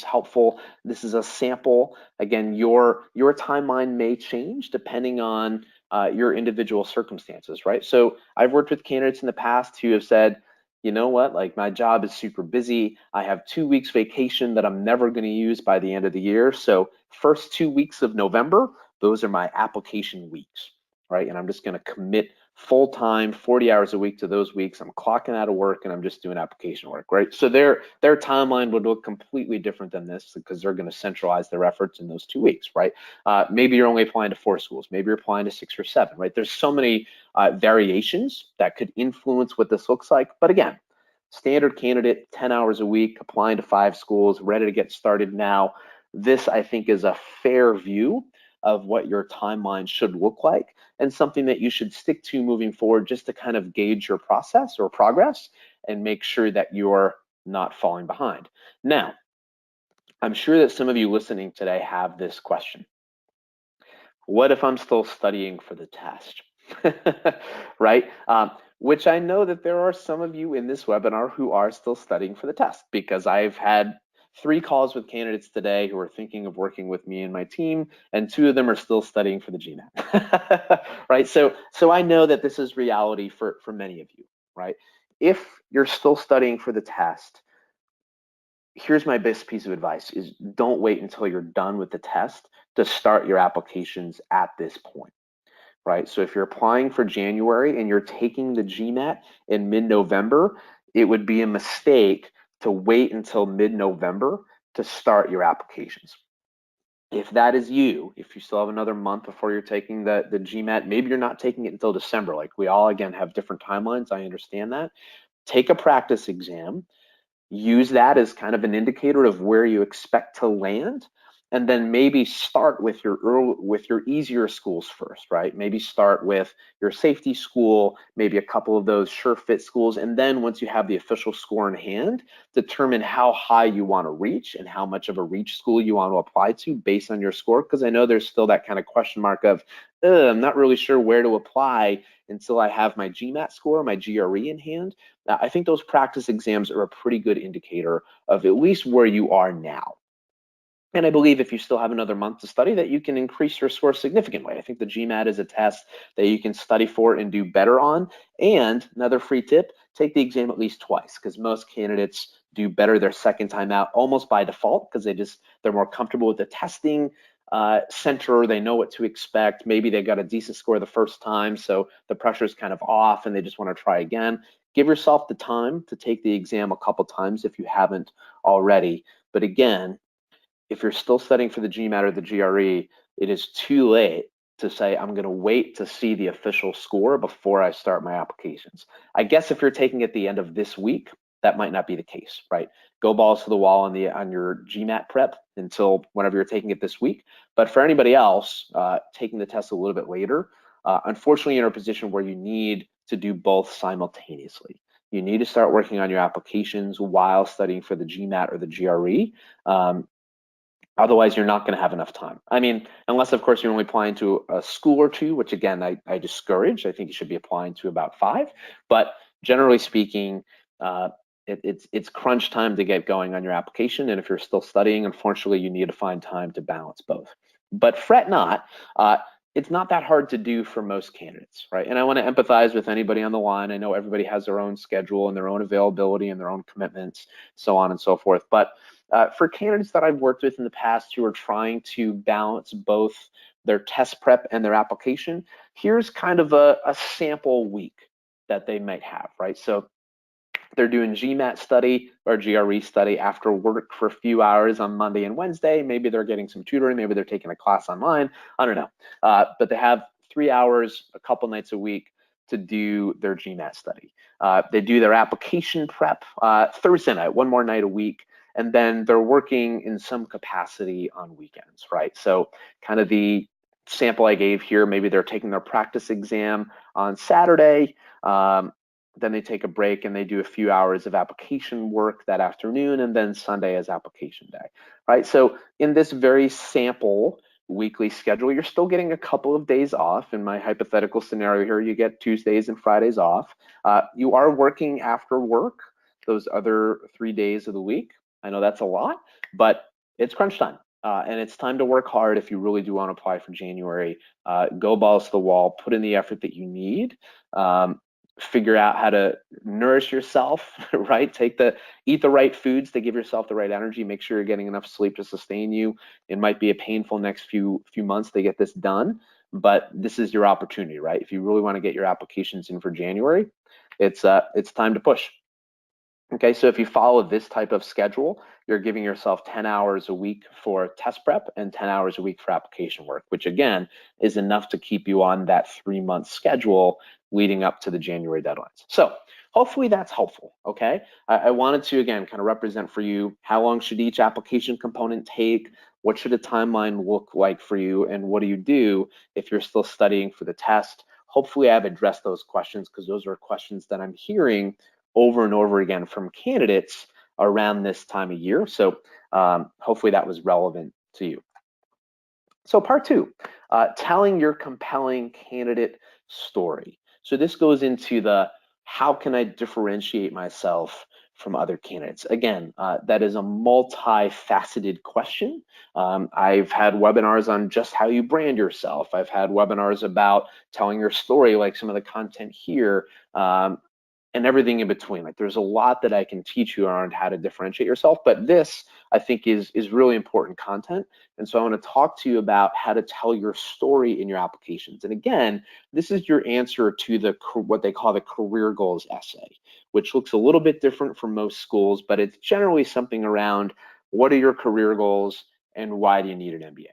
helpful. This is a sample. Again, your timeline may change depending on your individual circumstances, right? So I've worked with candidates in the past who have said, you know what, like my job is super busy. I have 2 weeks vacation that I'm never going to use by the end of the year. So first 2 weeks of November, those are my application weeks, right? And I'm just going to commit full-time 40 hours a week to those weeks. I'm clocking out of work and I'm just doing application work, right? So their timeline would look completely different than this because they're going to centralize their efforts in those 2 weeks, right? Maybe you're only applying to 4 schools, maybe you're applying to 6 or 7, right? There's so many variations that could influence what this looks like. But again, standard candidate, 10 hours a week, applying to 5 schools, ready to get started now. This, I think, is a fair view of what your timeline should look like and something that you should stick to moving forward just to kind of gauge your process or progress and make sure that you're not falling behind. Now, I'm sure that some of you listening today have this question. What if I'm still studying for the test? Right? Which I know that there are some of you in this webinar who are still studying for the test, because I've had 3 calls with candidates today who are thinking of working with me and my team, and 2 of them are still studying for the GMAT. Right? So I know that this is reality for many of you, right? If you're still studying for the test, here's my best piece of advice is don't wait until you're done with the test to start your applications at this point, right? So if you're applying for January and you're taking the GMAT in mid-November, it would be a mistake to wait until mid-November to start your applications. If that is you, if you still have another month before you're taking the GMAT, maybe you're not taking it until December. Like we all, again, have different timelines. I understand that. Take a practice exam. Use that as kind of an indicator of where you expect to land. and then maybe start with your easier schools first, right? Maybe start with your safety school, maybe a couple of those sure fit schools, and then once you have the official score in hand, determine how high you want to reach and how much of a reach school you want to apply to based on your score, because I know there's still that kind of question mark of, I'm not really sure where to apply until I have my GMAT score, my GRE in hand. I think those practice exams are a pretty good indicator of at least where you are now. And I believe if you still have another month to study, that you can increase your score significantly. I think the GMAT is a test that you can study for and do better on. And another free tip, take the exam at least twice, because most candidates do better their second time out almost by default, because they're more comfortable with the testing center. They know what to expect. Maybe they got a decent score the first time, so the pressure is kind of off and they just want to try again. Give yourself the time to take the exam a couple times if you haven't already. But again, if you're still studying for the GMAT or the GRE, it is too late to say, I'm going to wait to see the official score before I start my applications. I guess if you're taking it at the end of this week, that might not be the case, right? Go balls to the wall on your GMAT prep until whenever you're taking it this week. But for anybody else taking the test a little bit later, unfortunately, you're in a position where you need to do both simultaneously. You need to start working on your applications while studying for the GMAT or the GRE. Otherwise, you're not going to have enough time. I mean, unless, of course, you're only applying to a school or two, which, again, I discourage. I think you should be applying to about 5. But generally speaking, it's crunch time to get going on your application. And if you're still studying, unfortunately, you need to find time to balance both. But fret not. It's not that hard to do for most candidates, right? And I want to empathize with anybody on the line. I know everybody has their own schedule and their own availability and their own commitments, so on and so forth. But for candidates that I've worked with in the past who are trying to balance both their test prep and their application, here's kind of a sample week that they might have, right? So they're doing GMAT study or GRE study after work for a few hours on Monday and Wednesday. Maybe they're getting some tutoring, maybe they're taking a class online, I don't know. But they have 3 hours a couple nights a week to do their GMAT study. They do their application prep Thursday night, one more night a week, and then they're working in some capacity on weekends, right? So kind of the sample I gave here, maybe they're taking their practice exam on Saturday, then they take a break and they do a few hours of application work that afternoon, and then Sunday is application day, right? So in this very sample weekly schedule, you're still getting a couple of days off. In my hypothetical scenario here, you get Tuesdays and Fridays off. You are working after work those other 3 days of the week. I know that's a lot, but it's crunch time. And it's time to work hard if you really do want to apply for January. Go balls to the wall, put in the effort that you need. Figure out how to nourish yourself, right? Eat the right foods to give yourself the right energy. Make sure you're getting enough sleep to sustain you. It might be a painful next few months to get this done, but this is your opportunity, right? If you really want to get your applications in for January, it's time to push. Okay, so if you follow this type of schedule, you're giving yourself 10 hours a week for test prep and 10 hours a week for application work, which again is enough to keep you on that 3-month schedule leading up to the January deadlines. So hopefully that's helpful, okay? I wanted to, again, kind of represent for you how long should each application component take, what should a timeline look like for you, and what do you do if you're still studying for the test? Hopefully I've addressed those questions, because those are questions that I'm hearing over and over again from candidates around this time of year. So hopefully that was relevant to you. So part 2, telling your compelling candidate story. So this goes into the how can I differentiate myself from other candidates? Again, that is a multifaceted question. I've had webinars on just how you brand yourself. I've had webinars about telling your story, like some of the content here, and everything in between. Like there's a lot that I can teach you around how to differentiate yourself, but this I think is really important content. And so I want to talk to you about how to tell your story in your applications. And again, this is your answer to what they call the career goals essay, which looks a little bit different from most schools, but it's generally something around what are your career goals and why do you need an MBA?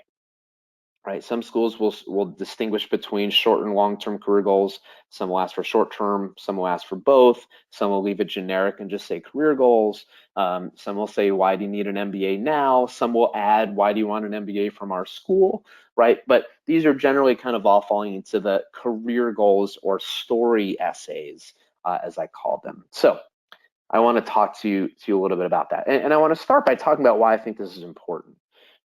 right? Some schools will distinguish between short and long-term career goals. Some will ask for short-term, some will ask for both. Some will leave it generic and just say career goals. Some will say, why do you need an MBA now? Some will add, why do you want an MBA from our school, right? But these are generally kind of all falling into the career goals or story essays, as I call them. So I want to talk to you a little bit about that. And I want to start by talking about why I think this is important,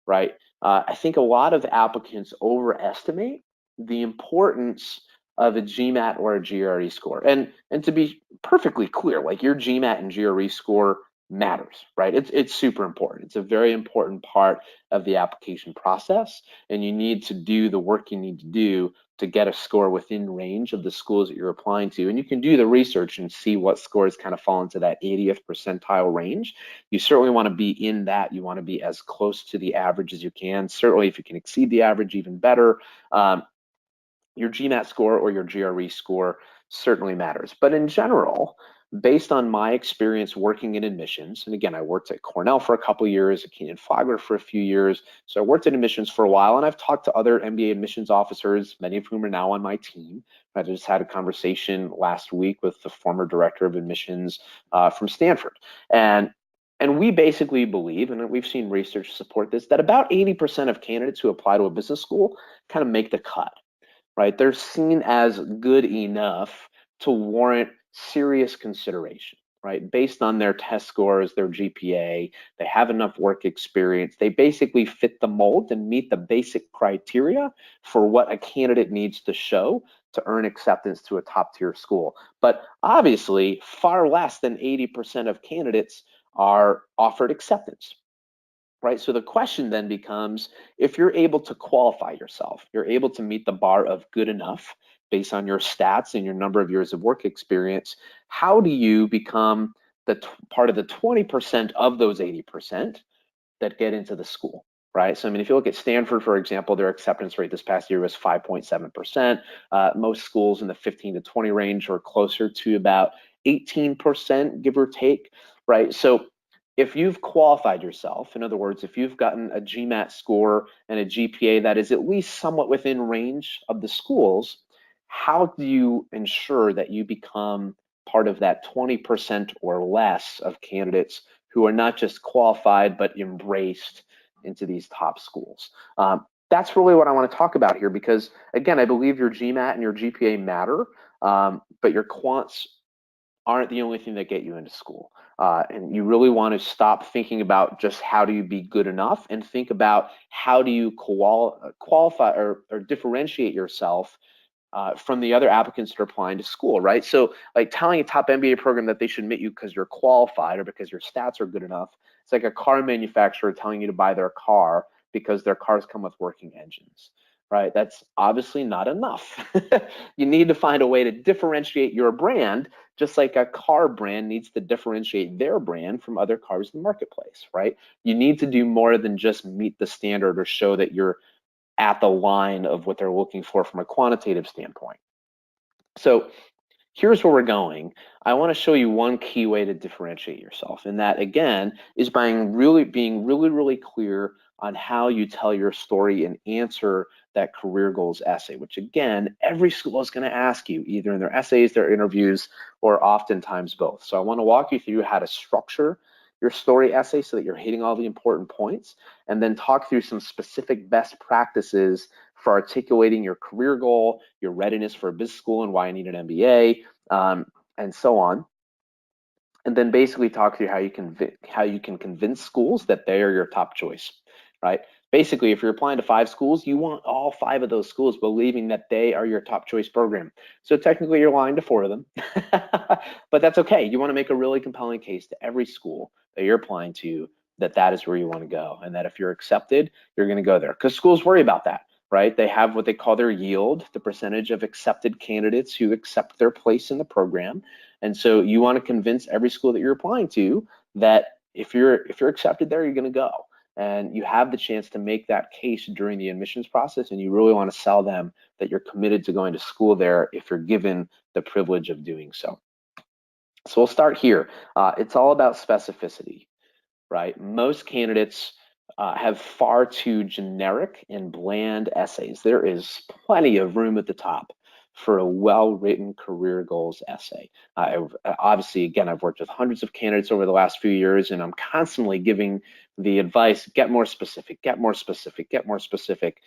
right? I think a lot of applicants overestimate the importance of a GMAT or a GRE score. And to be perfectly clear, like your GMAT and GRE score matters, right? It's super important. It's a very important part of the application process, and you need to do the work you need to do to get a score within range of the schools that you're applying to. And you can do the research and see what scores kind of fall into that 80th percentile range. You certainly want to be in that. You want to be as close to the average as you can. Certainly, if you can exceed the average, even better. Your GMAT score or your GRE score certainly matters. But in general, based on my experience working in admissions, and again, I worked at Cornell for a couple of years, at Kenyon Flagler for a few years, so I worked in admissions for a while, and I've talked to other MBA admissions officers, many of whom are now on my team. I just had a conversation last week with the former director of admissions from Stanford. And we basically believe, and we've seen research support this, that about 80% of candidates who apply to a business school kind of make the cut, right? They're seen as good enough to warrant serious consideration, right? Based on their test scores, their GPA, they have enough work experience. They basically fit the mold and meet the basic criteria for what a candidate needs to show to earn acceptance to a top tier school. But obviously, far less than 80% of candidates are offered acceptance, right? So the question then becomes, if you're able to qualify yourself, you're able to meet the bar of good enough based on your stats and your number of years of work experience, how do you become the part of the 20% of those 80% that get into the school, right? So, I mean, if you look at Stanford, for example, their acceptance rate this past year was 5.7%. Most schools in the 15 to 20 range are closer to about 18%, give or take, right? So if you've qualified yourself, in other words, if you've gotten a GMAT score and a GPA that is at least somewhat within range of the schools, how do you ensure that you become part of that 20% or less of candidates who are not just qualified but embraced into these top schools? That's really what I want to talk about here, because again, I believe your GMAT and your GPA matter, but your quants aren't the only thing that get you into school. And you really want to stop thinking about just how do you be good enough and think about how do you qualify or differentiate yourself from the other applicants that are applying to school, right? So like telling a top MBA program that they should admit you because you're qualified or because your stats are good enough, it's like a car manufacturer telling you to buy their car because their cars come with working engines, right? That's obviously not enough. You need to find a way to differentiate your brand, just like a car brand needs to differentiate their brand from other cars in the marketplace, right? You need to do more than just meet the standard or show that you're at the line of what they're looking for from a quantitative standpoint. So here's where we're going. I want to show you one key way to differentiate yourself, and that again is by being really clear on how you tell your story and answer that career goals essay, which again, every school is going to ask you either in their essays, their interviews, or oftentimes both. So I want to walk you through how to structure your story essay so that you're hitting all the important points, and then talk through some specific best practices for articulating your career goal, your readiness for a business school and why I need an MBA, and so on. And then basically talk through how you can convince schools that they are your top choice, right? Basically, if you're applying to 5 schools, you want all 5 of those schools believing that they are your top choice program. So technically you're lying to 4 of them, but that's okay. You want to make a really compelling case to every school that you're applying to that that is where you want to go, and that if you're accepted, you're going to go there, because schools worry about that, right? They have what they call their yield, the percentage of accepted candidates who accept their place in the program. And so you want to convince every school that you're applying to that if you're accepted there, you're going to go. And you have the chance to make that case during the admissions process, and you really want to sell them that you're committed to going to school there if you're given the privilege of doing so. So we'll start here. It's all about specificity, right? Most candidates have far too generic and bland essays. There is plenty of room at the top for a well-written career goals essay. Obviously, again, I've worked with hundreds of candidates over the last few years, and I'm constantly giving the advice, get more specific, get more specific, get more specific,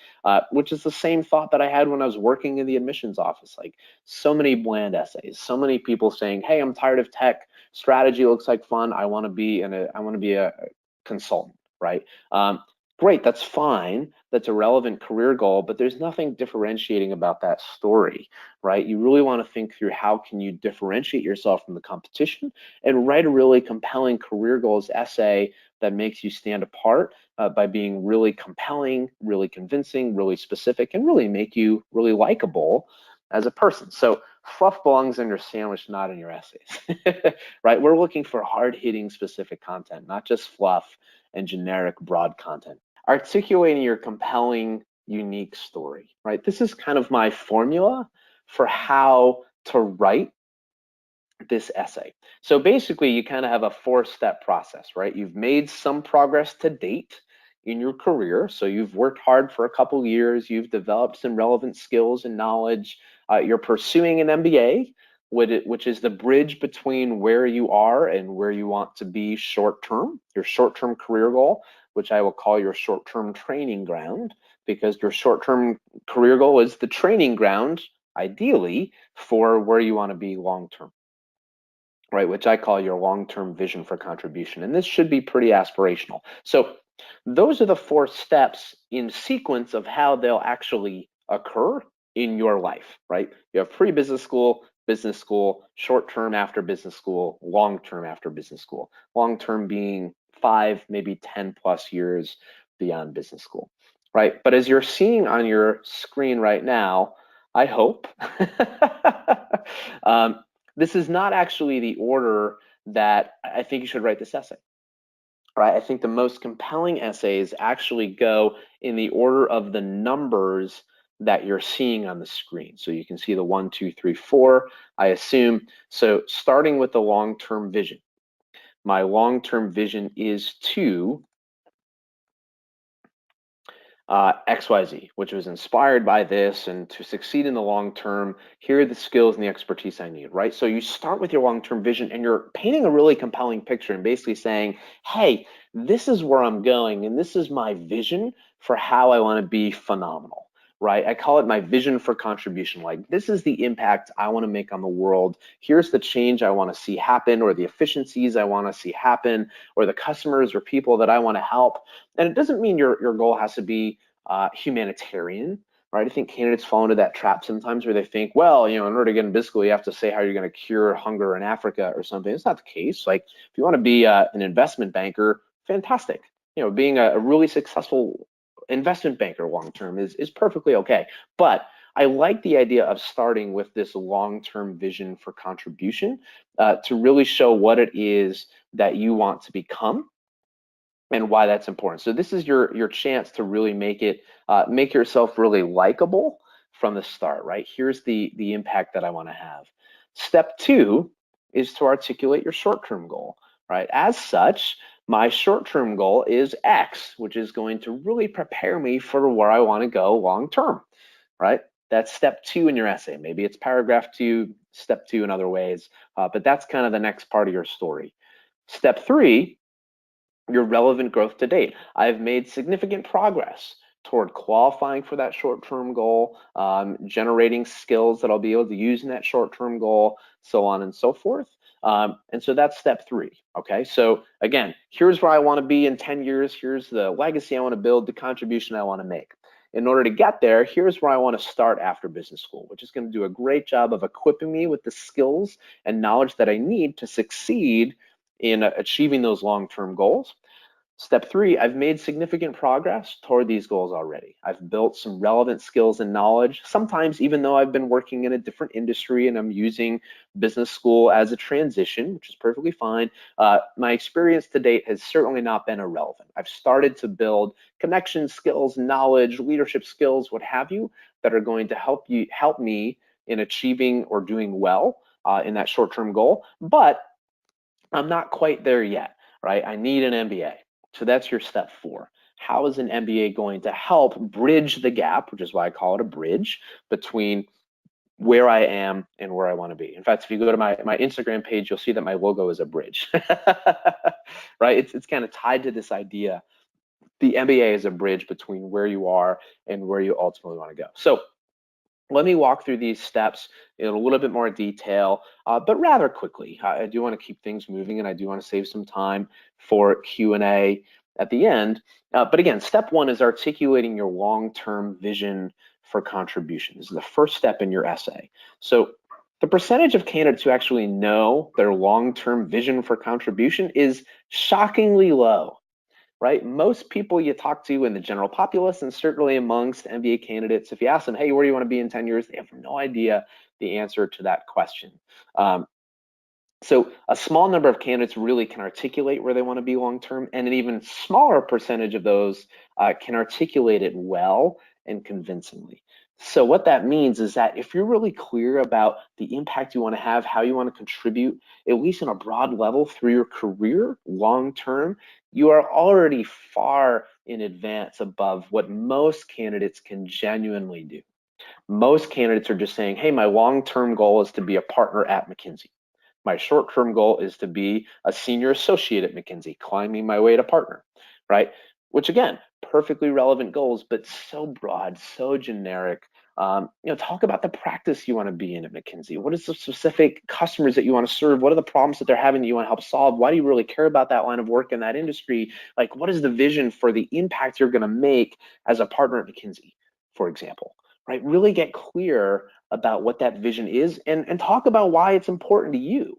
which is the same thought that I had when I was working in the admissions office. Like, so many bland essays, so many people saying, hey, I'm tired of tech, strategy looks like fun, I want to be a consultant, right? Great, that's fine. That's a relevant career goal, but there's nothing differentiating about that story, right? You really want to think through how can you differentiate yourself from the competition and write a really compelling career goals essay that makes you stand apart by being really compelling, really convincing, really specific, and really make you really likable as a person. So fluff belongs in your sandwich, not in your essays, right? We're looking for hard-hitting specific content, not just fluff and generic broad content. Articulating your compelling, unique story, right? This is kind of my formula for how to write this essay. So basically, you kind of have a four-step process, right? You've made some progress to date in your career. So you've worked hard for a couple years, you've developed some relevant skills and knowledge. You're pursuing an MBA, which is the bridge between where you are and where you want to be short-term, your short-term career goal, which I will call your short-term training ground, because your short-term career goal is the training ground, ideally, for where you want to be long-term, right? Which I call your long-term vision for contribution. And this should be pretty aspirational. So those are the four steps in sequence of how they'll actually occur in your life, right? You have pre-business school, short-term after business school, long-term after business school. Long-term being 5, maybe 10 plus years beyond business school, right? But as you're seeing on your screen right now, I hope, this is not actually the order that I think you should write this essay. Right, I think the most compelling essays actually go in the order of the numbers that you're seeing on the screen. So you can see the 1, 2, 3, 4, I assume. So starting with the long-term vision. My long-term vision is to XYZ, which was inspired by this, and to succeed in the long term, here are the skills and the expertise I need, right? So you start with your long-term vision and you're painting a really compelling picture and basically saying, hey, this is where I'm going and this is my vision for how I want to be phenomenal, right? I call it my vision for contribution. Like, this is the impact I want to make on the world. Here's the change I want to see happen, or the efficiencies I want to see happen, or the customers or people that I want to help. And it doesn't mean your goal has to be humanitarian, right? I think candidates fall into that trap sometimes where they think, well, in order to get in business school, you have to say how you're going to cure hunger in Africa or something. It's not the case. Like, if you want to be an investment banker, fantastic. Being a really successful investment banker long-term is perfectly okay. But I like the idea of starting with this long-term vision for contribution to really show what it is that you want to become and why that's important. So this is your chance to really make yourself really likable from the start, right? Here's the impact that I want to have. Step 2 is to articulate your short-term goal, right? As such, my short-term goal is X, which is going to really prepare me for where I want to go long-term, right? That's step 2 in your essay. Maybe it's paragraph 2, step 2 in other ways, but that's kind of the next part of your story. Step 3, your relevant growth to date. I've made significant progress toward qualifying for that short-term goal, generating skills that I'll be able to use in that short-term goal, so on and so forth. And so that's step 3, okay? So again, here's where I want to be in 10 years. Here's the legacy I want to build, the contribution I want to make. In order to get there, here's where I want to start after business school, which is going to do a great job of equipping me with the skills and knowledge that I need to succeed in achieving those long-term goals. Step 3, I've made significant progress toward these goals already. I've built some relevant skills and knowledge, sometimes even though I've been working in a different industry and I'm using business school as a transition, which is perfectly fine. My experience to date has certainly not been irrelevant. I've started to build connection skills, knowledge, leadership skills, what have you, that are going to help me in achieving or doing well in that short-term goal. But I'm not quite there yet, right? I need an MBA. So that's your step 4. how is an MBA going to help bridge the gap, which is why I call it a bridge, between where I am and where I want to be. In fact, if you go to my Instagram page, you'll see that my logo is a bridge, right? It's kind of tied to this idea. The MBA is a bridge between where you are and where you ultimately want to go. So let me walk through these steps in a little bit more detail, but rather quickly. I do want to keep things moving, and I do want to save some time for Q&A at the end. But again, step one is articulating your long-term vision for contribution. This is the first step in your essay. So the percentage of candidates who actually know their long-term vision for contribution is shockingly low, right? Most people you talk to in the general populace, and certainly amongst MBA candidates, if you ask them, hey, where do you want to be in 10 years? They have no idea the answer to that question. So a small number of candidates really can articulate where they want to be long-term, and an even smaller percentage of those can articulate it well and convincingly. So what that means is that if you're really clear about the impact you want to have, how you want to contribute, at least on a broad level through your career long-term, you are already far in advance above what most candidates can genuinely do. Most candidates are just saying, hey, my long-term goal is to be a partner at McKinsey. My short-term goal is to be a senior associate at McKinsey, climbing my way to partner, right? Which again, perfectly relevant goals, but so broad, so generic. Talk about the practice you want to be in at McKinsey. What is the specific customers that you want to serve? What are the problems that they're having that you want to help solve? Why do you really care about that line of work in that industry? Like, what is the vision for the impact you're going to make as a partner at McKinsey, for example? Right? Really get clear about what that vision is, and talk about why it's important to you.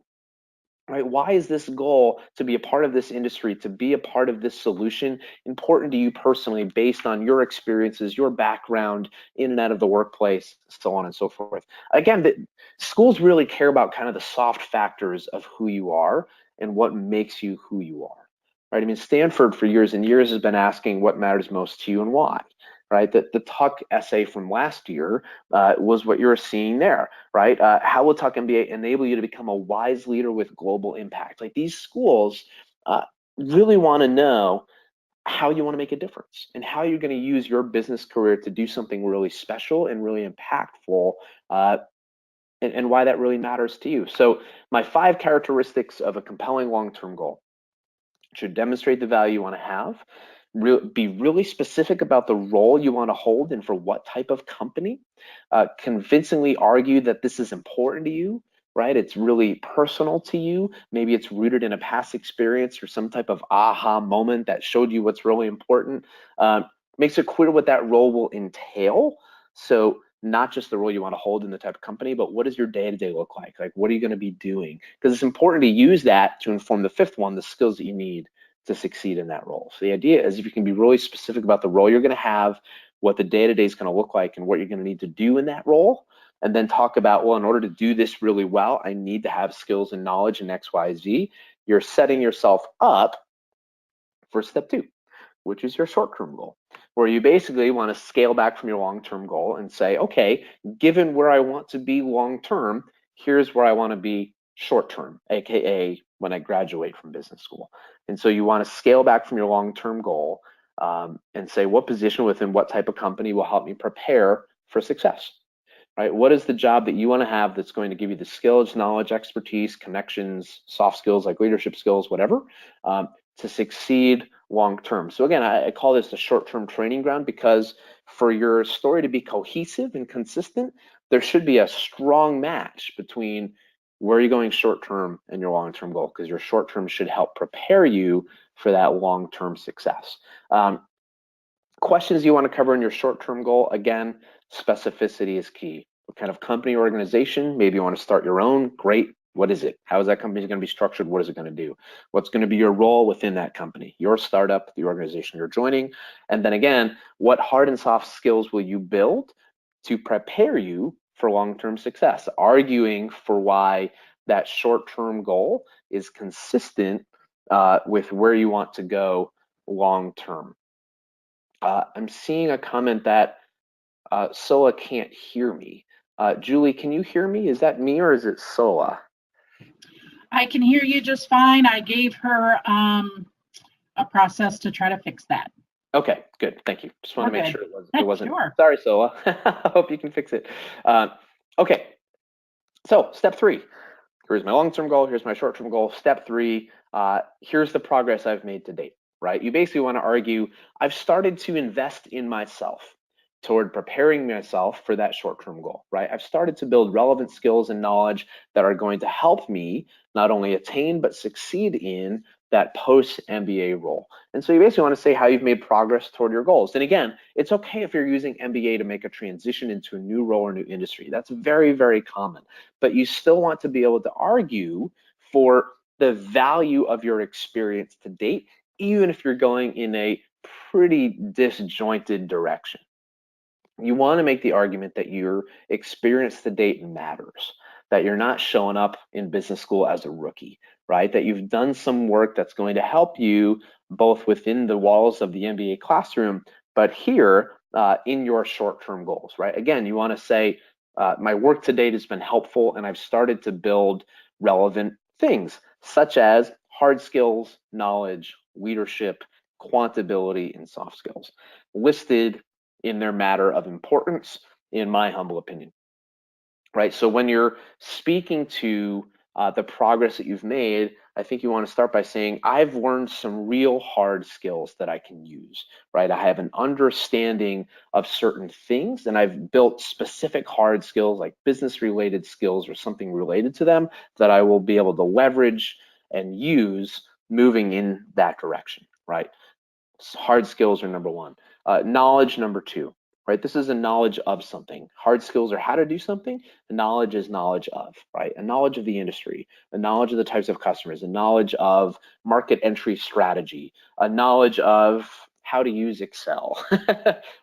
Right? Why is this goal to be a part of this industry, to be a part of this solution, important to you personally based on your experiences, your background in and out of the workplace, so on and so forth. Again, schools really care about kind of the soft factors of who you are and what makes you who you are. Right? I mean, Stanford for years and years has been asking what matters most to you and why. Right? The Tuck essay from last year was what you're seeing there, right? How will Tuck MBA enable you to become a wise leader with global impact? Like, these schools really want to know how you want to make a difference and how you're going to use your business career to do something really special and really impactful, and why that really matters to you. So my 5 characteristics of a compelling long-term goal: should demonstrate the value you want to have, be really specific about the role you want to hold and for what type of company, convincingly argue that this is important to you, right? It's really personal to you. Maybe it's rooted in a past experience or some type of aha moment that showed you what's really important. Makes it clear what that role will entail. So not just the role you want to hold in the type of company, but what does your day-to-day look like? Like, what are you going to be doing? Because it's important to use that to inform the 5th one, the skills that you need to succeed in that role. So the idea is, if you can be really specific about the role you're going to have, what the day-to-day is going to look like, and what you're going to need to do in that role, and then talk about, well, in order to do this really well, I need to have skills and knowledge in X, Y, Z. You're setting yourself up for step 2, which is your short-term goal, where you basically want to scale back from your long-term goal and say, okay, given where I want to be long-term, here's where I want to be short-term, AKA when I graduate from business school. And so you want to scale back from your long-term goal and say, what position within what type of company will help me prepare for success, right? What is the job that you want to have that's going to give you the skills, knowledge, expertise, connections, soft skills like leadership skills, whatever, to succeed long-term. So again, I call this a short-term training ground, because for your story to be cohesive and consistent, there should be a strong match between where you're going short-term and your long-term goal, because your short-term should help prepare you for that long-term success. Questions you want to cover in your short-term goal: again, specificity is key. What kind of company or organization? Maybe you want to start your own. Great. What is it? How is that company going to be structured? What is it going to do? What's going to be your role within that company, your startup, the organization you're joining? And then again, what hard and soft skills will you build to prepare you for long-term success? Arguing for why that short-term goal is consistent with where you want to go long-term. I'm seeing a comment that Sola can't hear me. Julie, can you hear me? Is that me or is it Sola? I can hear you just fine. I gave her a process to try to fix that. Okay, good. Thank you. Just want to make Okay. sure it wasn't. Sure. Sorry, Sola. I hope you can fix it. Okay, so step 3. Here's my long-term goal. Here's my short-term goal. Step 3. Here's the progress I've made to date. Right? You basically want to argue I've started to invest in myself toward preparing myself for that short-term goal. Right? I've started to build relevant skills and knowledge that are going to help me not only attain but succeed in that post-MBA role. And so you basically want to say how you've made progress toward your goals. And again, it's okay if you're using MBA to make a transition into a new role or new industry. That's very, very common. But you still want to be able to argue for the value of your experience to date, even if you're going in a pretty disjointed direction. You want to make the argument that your experience to date matters, that you're not showing up in business school as a rookie, right? That you've done some work that's going to help you both within the walls of the MBA classroom, but here in your short-term goals, right? Again, you want to say, my work to date has been helpful and I've started to build relevant things such as hard skills, knowledge, leadership, quantability, and soft skills listed in their matter of importance, in my humble opinion. Right? So when you're speaking to the progress that you've made, I think you want to start by saying, I've learned some real hard skills that I can use, right? I have an understanding of certain things and I've built specific hard skills like business related skills or something related to them that I will be able to leverage and use moving in that direction, right? Hard skills are number 1. Knowledge, number 2, right? This is a knowledge of something. Hard skills are how to do something. The knowledge is knowledge of, right? A knowledge of the industry, a knowledge of the types of customers, a knowledge of market entry strategy, a knowledge of how to use Excel,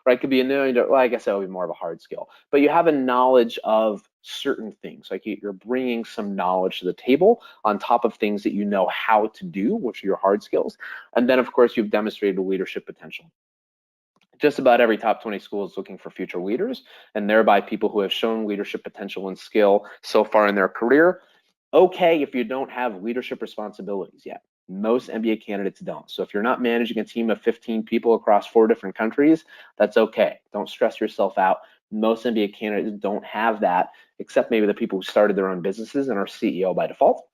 right? Could be a million, well, I guess that would be more of a hard skill, but you have a knowledge of certain things, like you're bringing some knowledge to the table on top of things that you know how to do, which are your hard skills. And then, of course, you've demonstrated leadership potential. Just about every top 20 school is looking for future leaders, and thereby people who have shown leadership potential and skill so far in their career. Okay, if you don't have leadership responsibilities yet. Most MBA candidates don't. So if you're not managing a team of 15 people across 4 different countries, that's okay. Don't stress yourself out. Most MBA candidates don't have that, except maybe the people who started their own businesses and are CEO by default.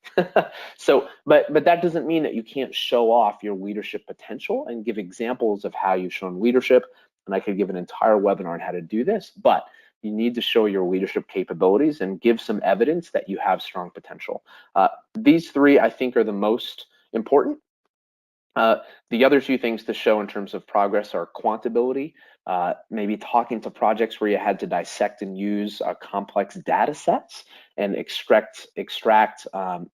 So, but that doesn't mean that you can't show off your leadership potential and give examples of how you've shown leadership. And I could give an entire webinar on how to do this, but you need to show your leadership capabilities and give some evidence that you have strong potential. These 3, I think, are the most important. The other 2 things to show in terms of progress are quantability, maybe talking to projects where you had to dissect and use complex data sets and extract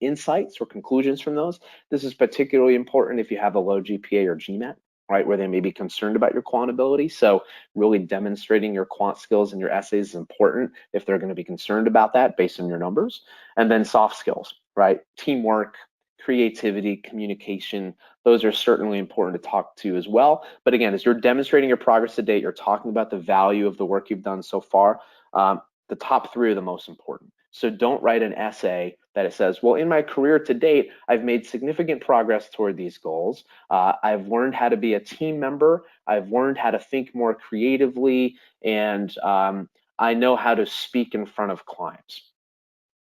insights or conclusions from those. This is particularly important if you have a low GPA or GMAT, right, where they may be concerned about your quantability. So really demonstrating your quant skills in your essays is important if they're going to be concerned about that based on your numbers. And then soft skills, right, teamwork, creativity, communication, those are certainly important to talk to as well. But again, as you're demonstrating your progress to date, you're talking about the value of the work you've done so far. The top 3 are the most important. So don't write an essay that it says, well, in my career to date, I've made significant progress toward these goals. I've learned how to be a team member. I've learned how to think more creatively, and I know how to speak in front of clients.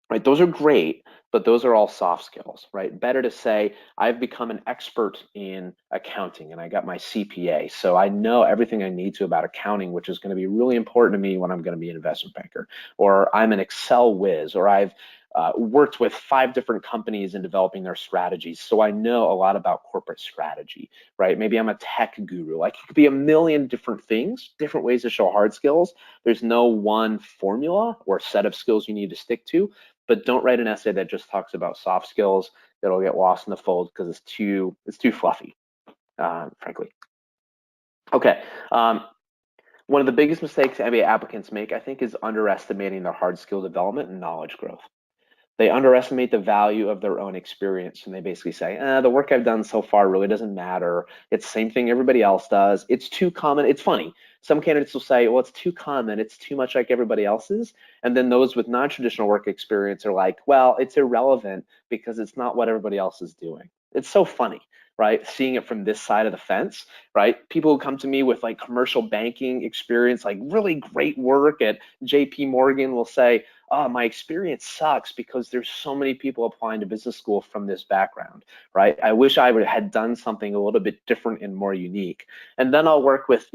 Right, those are great, but those are all soft skills, right? Better to say, I've become an expert in accounting and I got my CPA, so I know everything I need to about accounting, which is going to be really important to me when I'm going to be an investment banker. Or I'm an Excel whiz, or I've worked with 5 different companies in developing their strategies, so I know a lot about corporate strategy, right? Maybe I'm a tech guru. Like, it could be a million different things, different ways to show hard skills. There's no one formula or set of skills you need to stick to. But don't write an essay that just talks about soft skills. That'll get lost in the fold because it's too fluffy, frankly. Okay, one of the biggest mistakes MBA applicants make, I think, is underestimating their hard skill development and knowledge growth. They underestimate the value of their own experience, and they basically say, the work I've done so far really doesn't matter. It's the same thing everybody else does. It's too common. It's funny. Some candidates will say, well, it's too common. It's too much like everybody else's. And then those with non-traditional work experience are like, well, it's irrelevant because it's not what everybody else is doing. It's so funny, right? Seeing it from this side of the fence, right? People who come to me with like commercial banking experience, like really great work at JP Morgan will say, oh, my experience sucks because there's so many people applying to business school from this background, right? I wish I would have done something a little bit different and more unique. And then I'll work with,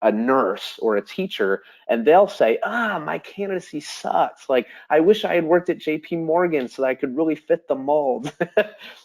a nurse or a teacher, and they'll say, my candidacy sucks. Like, I wish I had worked at JP Morgan so that I could really fit the mold.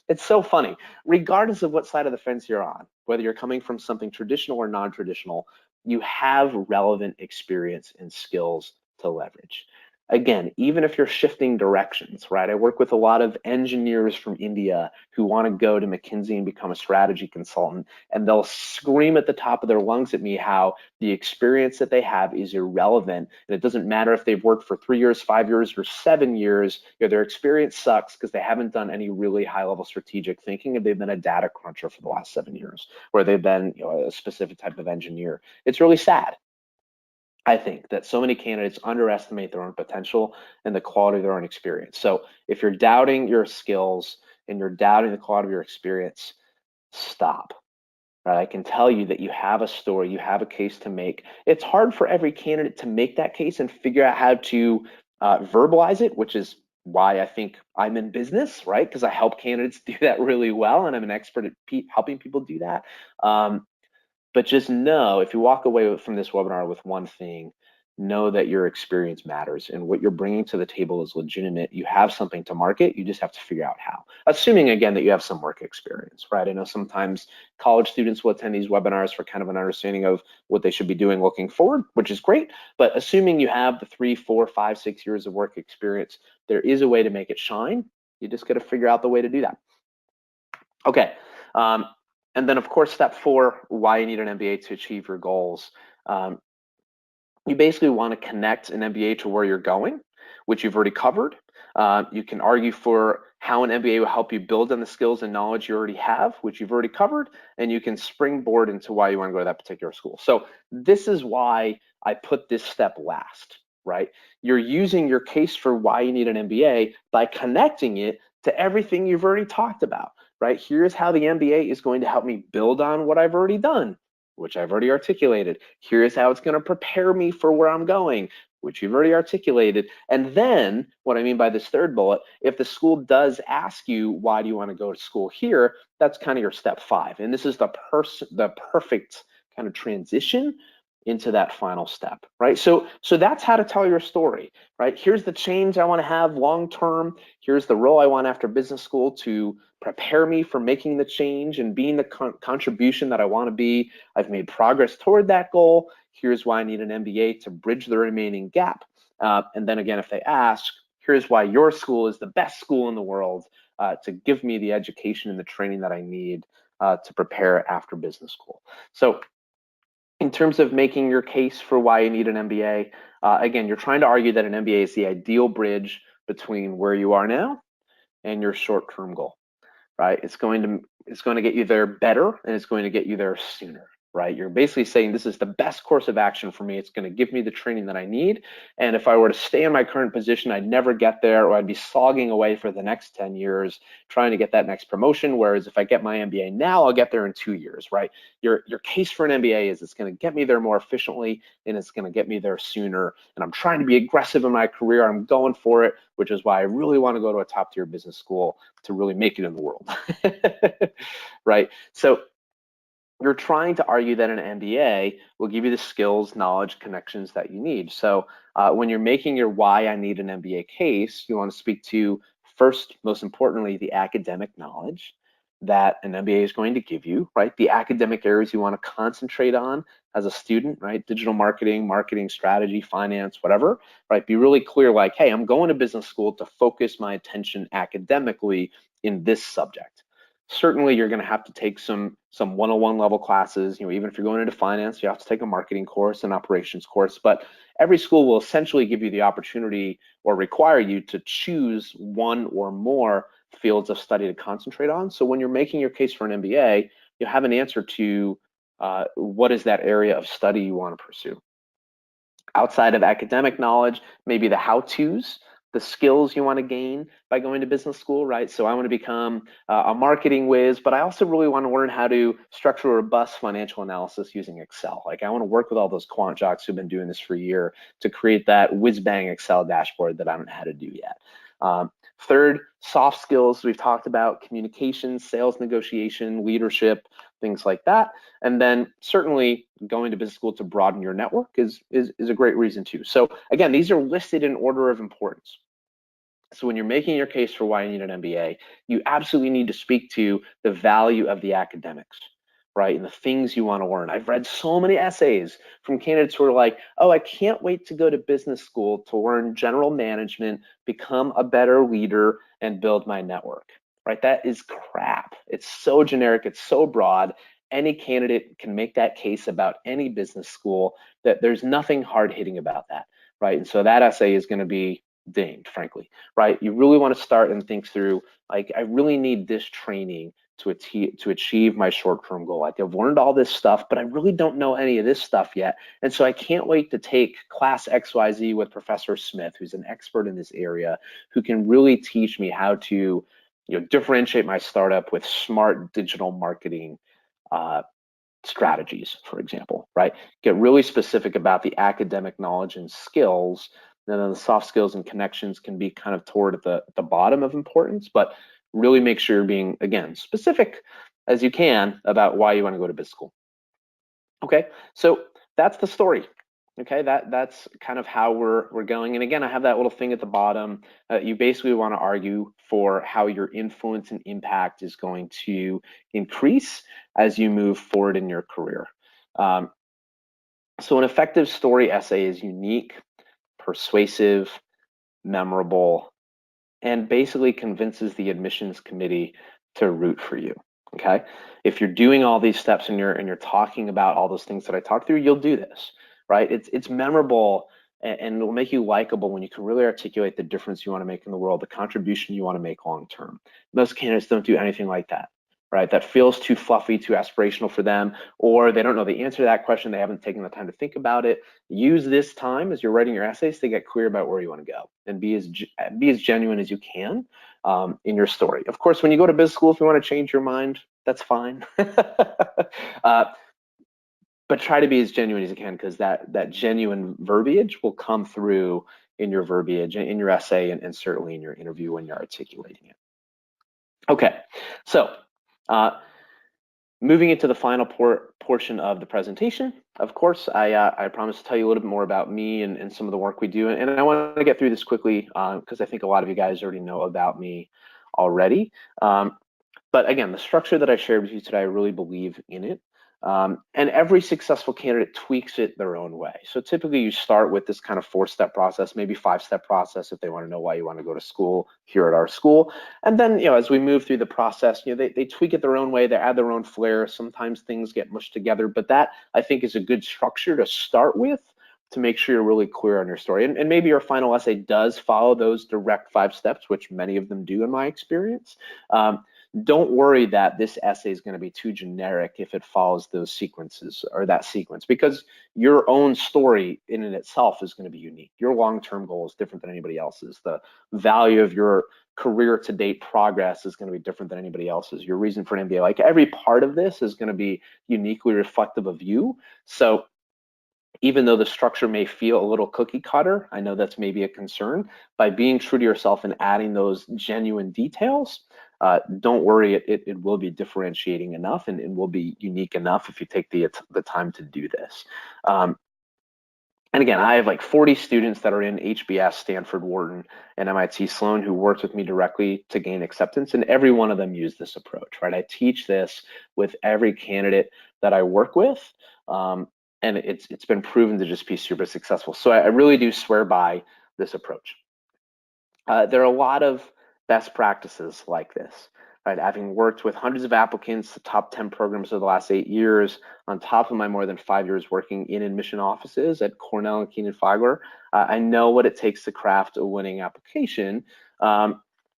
It's so funny. Regardless of what side of the fence you're on, whether you're coming from something traditional or non-traditional, you have relevant experience and skills to leverage. Again, even if you're shifting directions, right? I work with a lot of engineers from India who want to go to McKinsey and become a strategy consultant, and they'll scream at the top of their lungs at me how the experience that they have is irrelevant. And it doesn't matter if they've worked for 3 years, 5 years, or 7 years, their experience sucks because they haven't done any really high level strategic thinking and they've been a data cruncher for the last 7 years, or they've been a specific type of engineer. It's really sad, I think, that so many candidates underestimate their own potential and the quality of their own experience. So if you're doubting your skills and you're doubting the quality of your experience, stop. Right? I can tell you that you have a story, you have a case to make. It's hard for every candidate to make that case and figure out how to verbalize it, which is why I think I'm in business, right? Because I help candidates do that really well, and I'm an expert at helping people do that. But just know, if you walk away from this webinar with one thing, know that your experience matters and what you're bringing to the table is legitimate. You have something to market, you just have to figure out how. Assuming, again, that you have some work experience, right? I know sometimes college students will attend these webinars for kind of an understanding of what they should be doing looking forward, which is great. But assuming you have the 3, 4, 5, 6 years of work experience, there is a way to make it shine. You just got to figure out the way to do that. Okay. And then, of course, step 4, why you need an MBA to achieve your goals. You basically want to connect an MBA to where you're going, which you've already covered. You can argue for how an MBA will help you build on the skills and knowledge you already have, which you've already covered, and you can springboard into why you want to go to that particular school. So this is why I put this step last, right? You're using your case for why you need an MBA by connecting it to everything you've already talked about, right? Here's how the MBA is going to help me build on what I've already done, which I've already articulated. Here's how it's going to prepare me for where I'm going, which you've already articulated. And then what I mean by this third bullet, if the school does ask you, why do you want to go to school here? That's kind of your step 5. And this is the perfect kind of transition into that final step, right? So that's how to tell your story, right? Here's the change I want to have long term. Here's the role I want after business school to prepare me for making the change and being the contribution that I want to be. I've made progress toward that goal. Here's why I need an MBA to bridge the remaining gap. And then again, if they ask, here's why your school is the best school in the world to give me the education and the training that I need to prepare after business school. So in terms of making your case for why you need an MBA, again, you're trying to argue that an MBA is the ideal bridge between where you are now and your short-term goal, right? It's going to get you there better, and it's going to get you there sooner, right? You're basically saying this is the best course of action for me. It's going to give me the training that I need. And if I were to stay in my current position, I'd never get there, or I'd be slogging away for the next 10 years trying to get that next promotion. Whereas if I get my MBA now, I'll get there in 2 years, right? Your case for an MBA is it's going to get me there more efficiently, and it's going to get me there sooner. And I'm trying to be aggressive in my career. I'm going for it, which is why I really want to go to a top tier business school to really make it in the world, right? So you're trying to argue that an MBA will give you the skills, knowledge, connections that you need. So when you're making your why I need an MBA case, you want to speak to first, most importantly, the academic knowledge that an MBA is going to give you, right? The academic areas you want to concentrate on as a student, right? Digital marketing, marketing strategy, finance, whatever, right? Be really clear, like, hey, I'm going to business school to focus my attention academically in this subject. Certainly you're going to have to take some 101 level classes. Even if you're going into finance, you have to take a marketing course, an operations course, but every school will essentially give you the opportunity or require you to choose one or more fields of study to concentrate on. So when you're making your case for an MBA, you have an answer to what is that area of study you want to pursue. Outside of academic knowledge, maybe the how-tos the skills you want to gain by going to business school, right? So I want to become a marketing whiz, but I also really want to learn how to structure a robust financial analysis using Excel. Like I want to work with all those quant jocks who've been doing this for a year to create that whiz-bang Excel dashboard that I don't know how to do yet. Third, soft skills. We've talked about communication, sales negotiation, leadership, things like that. And then certainly going to business school to broaden your network is a great reason too. So again, these are listed in order of importance. So when you're making your case for why you need an MBA, you absolutely need to speak to the value of the academics, right? And the things you want to learn. I've read so many essays from candidates who are like, oh, I can't wait to go to business school to learn general management, become a better leader, and build my network, right? That is crap. It's so generic, it's so broad. Any candidate can make that case about any business school, that there's nothing hard hitting about that, right? And so that essay is going to be dinged, frankly, right? You really want to start and think through, like, I really need this training to achieve my short-term goal. Like I've learned all this stuff, but I really don't know any of this stuff yet. And so I can't wait to take class XYZ with Professor Smith, who's an expert in this area, who can really teach me how to, differentiate my startup with smart digital marketing strategies, for example, right? Get really specific about the academic knowledge and skills. And then the soft skills and connections can be kind of toward the bottom of importance, but really make sure you're being, again, specific as you can about why you want to go to business school. Okay, so that's the story. Okay, that's kind of how we're going. And again, I have that little thing at the bottom. You basically want to argue for how your influence and impact is going to increase as you move forward in your career. So an effective story essay is unique, persuasive, memorable, and basically convinces the admissions committee to root for you. Okay, if you're doing all these steps and you're talking about all those things that I talked through, you'll do this, right? It's memorable, and it will make you likable when you can really articulate the difference you want to make in the world, the contribution you want to make long term. Most candidates don't do anything like that, right? That feels too fluffy, too aspirational for them, or they don't know the answer to that question. They haven't taken the time to think about it. Use this time as you're writing your essays to get clear about where you want to go, and be as genuine as you can in your story. Of course, when you go to business school, if you want to change your mind, that's fine. But try to be as genuine as you can, because that genuine verbiage will come through in your verbiage, in your essay, and certainly in your interview when you're articulating it. Okay, so moving into the final portion of the presentation, of course, I promised to tell you a little bit more about me and some of the work we do. And I want to get through this quickly because I think a lot of you guys already know about me already. But again, the structure that I shared with you today, I really believe in it. And every successful candidate tweaks it their own way. So typically you start with this kind of 4-step process, maybe 5-step process if they want to know why you want to go to school here at our school. And then, as we move through the process, they tweak it their own way, they add their own flair. Sometimes things get mushed together, but that I think is a good structure to start with to make sure you're really clear on your story. And maybe your final essay does follow those direct 5 steps, which many of them do in my experience. Don't worry that this essay is going to be too generic if it follows those sequences or that sequence, because your own story in and itself is going to be unique. Your long-term goal is different than anybody else's. The value of your career to date progress is going to be different than anybody else's. Your reason for an MBA, like every part of this is going to be uniquely reflective of you. So even though the structure may feel a little cookie cutter, I know that's maybe a concern, by being true to yourself and adding those genuine details, don't worry, it will be differentiating enough and will be unique enough if you take the time to do this. And again, I have like 40 students that are in HBS, Stanford, Wharton, and MIT Sloan who worked with me directly to gain acceptance, and every one of them used this approach, right? I teach this with every candidate that I work with, and it's been proven to just be super successful. So I really do swear by this approach. There are a lot of best practices like this, right? Having worked with hundreds of applicants, the top 10 programs over the last 8 years, on top of my more than 5 years working in admission offices at Cornell and Keenan Flagler, I know what it takes to craft a winning application. And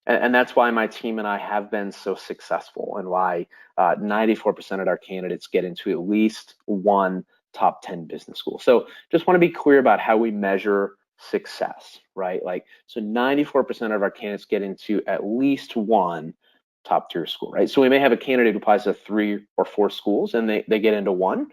that's why my team and I have been so successful, and why 94% of our candidates get into at least one top 10 business school. So just want to be clear about how we measure success, right? Like, so 94% of our candidates get into at least one top tier school, right? So we may have a candidate who applies to 3 or 4 schools and they get into one.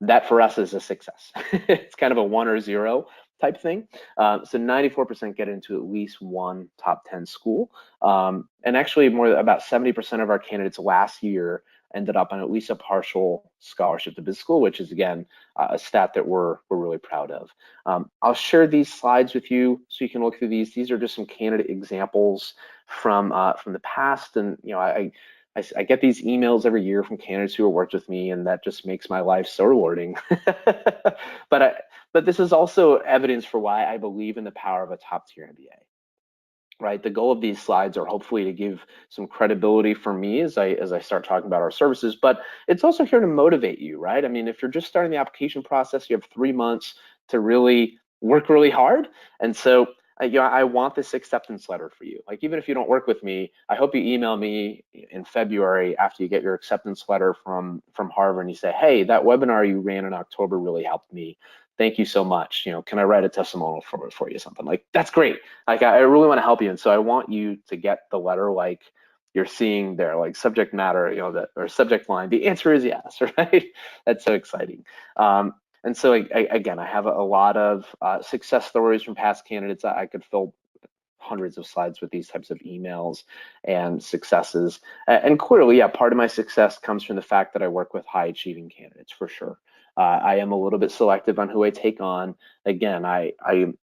That for us is a success. It's kind of a 1 or 0 type thing. So 94% get into at least one top 10 school. And actually about 70% of our candidates last year ended up on at least a partial scholarship to business school, which is again a stat that we're really proud of. I'll share these slides with you so you can look through these. These are just some candidate examples from the past, and I get these emails every year from candidates who have worked with me, and that just makes my life so rewarding. But this is also evidence for why I believe in the power of a top tier MBA. Right, the goal of these slides are hopefully to give some credibility for me as I start talking about our services, but it's also here to motivate you, right? I mean, if you're just starting the application process, you have 3 months to really work really hard, and so I want this acceptance letter for you. Like, even if you don't work with me, I hope you email me in February after you get your acceptance letter from Harvard, and you say, hey, that webinar you ran in October really helped me. Thank you so much. Can I write a testimonial for you? Something like that's great. Like, I really want to help you, and so I want you to get the letter like you're seeing there, like subject matter, or subject line. The answer is yes, right? That's so exciting. And so again, I have a lot of success stories from past candidates. I could fill hundreds of slides with these types of emails and successes. And clearly, yeah, part of my success comes from the fact that I work with high achieving candidates, for sure. I am a little bit selective on who I take on. Again, I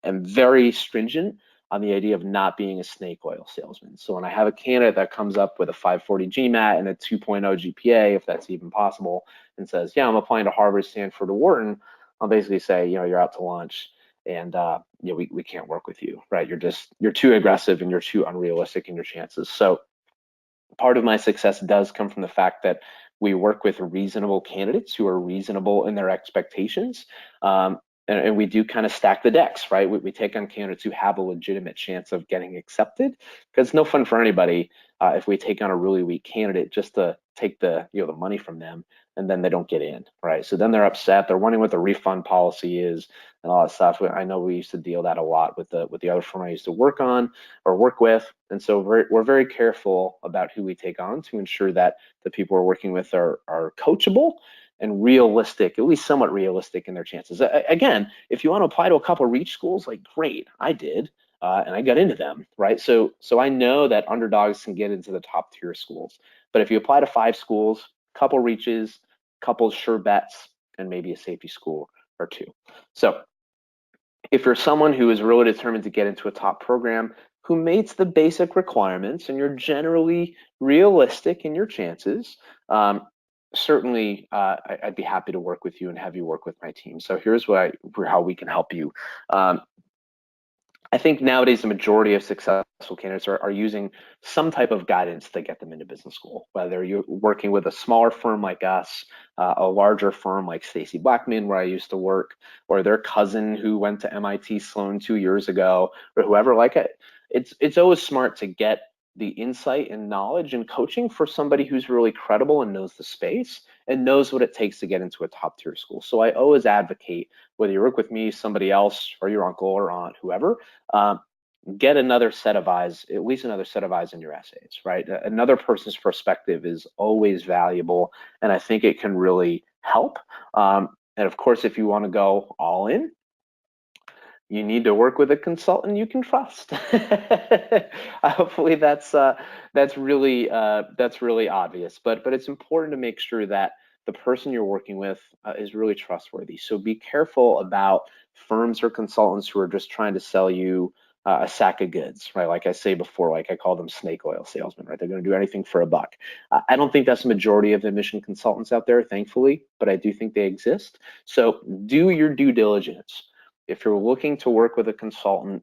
am very stringent on the idea of not being a snake oil salesman. So when I have a candidate that comes up with a 540 GMAT and a 2.0 GPA, if that's even possible, and says, yeah, I'm applying to Harvard, Stanford, or Wharton, I'll basically say, you're out to lunch, and we can't work with you, right? You're too aggressive and you're too unrealistic in your chances. So part of my success does come from the fact that we work with reasonable candidates who are reasonable in their expectations. And we do kind of stack the decks, right? We take on candidates who have a legitimate chance of getting accepted, because it's no fun for anybody if we take on a really weak candidate just to take the money from them, and then they don't get in, right? So then they're upset. They're wondering what the refund policy is and all that stuff. I know we used to deal that a lot with the other firm I used to work on or work with, and so we're very careful about who we take on to ensure that the people we're working with are coachable and realistic, at least somewhat realistic in their chances. Again, if you want to apply to a couple of reach schools, like great, I did, and I got into them, right? So I know that underdogs can get into the top tier schools, but if you apply to 5 schools, couple reaches, couple sure bets, and maybe a safety school or 2. So if you're someone who is really determined to get into a top program, who meets the basic requirements, and you're generally realistic in your chances, certainly I'd be happy to work with you and have you work with my team. So here's how we can help you. I think nowadays the majority of successful candidates are using some type of guidance to get them into business school, whether you're working with a smaller firm like us, a larger firm like Stacy Blackman, where I used to work, or their cousin who went to MIT Sloan 2 years ago, or whoever. Like it. It's always smart to get the insight and knowledge and coaching for somebody who's really credible and knows the space and knows what it takes to get into a top tier school. So I always advocate, whether you work with me, somebody else, or your uncle or aunt, whoever, get another set of eyes, at least another set of eyes in your essays, right? Another person's perspective is always valuable, and I think it can really help. And of course, if you want to go all in, you need to work with a consultant you can trust. Hopefully that's really obvious, but it's important to make sure that the person you're working with is really trustworthy. So be careful about firms or consultants who are just trying to sell you a sack of goods, right? Like I say before, like I call them snake oil salesmen, right? They're going to do anything for a buck. I don't think that's the majority of admission consultants out there, thankfully, but I do think they exist. So do your due diligence. If you're looking to work with a consultant,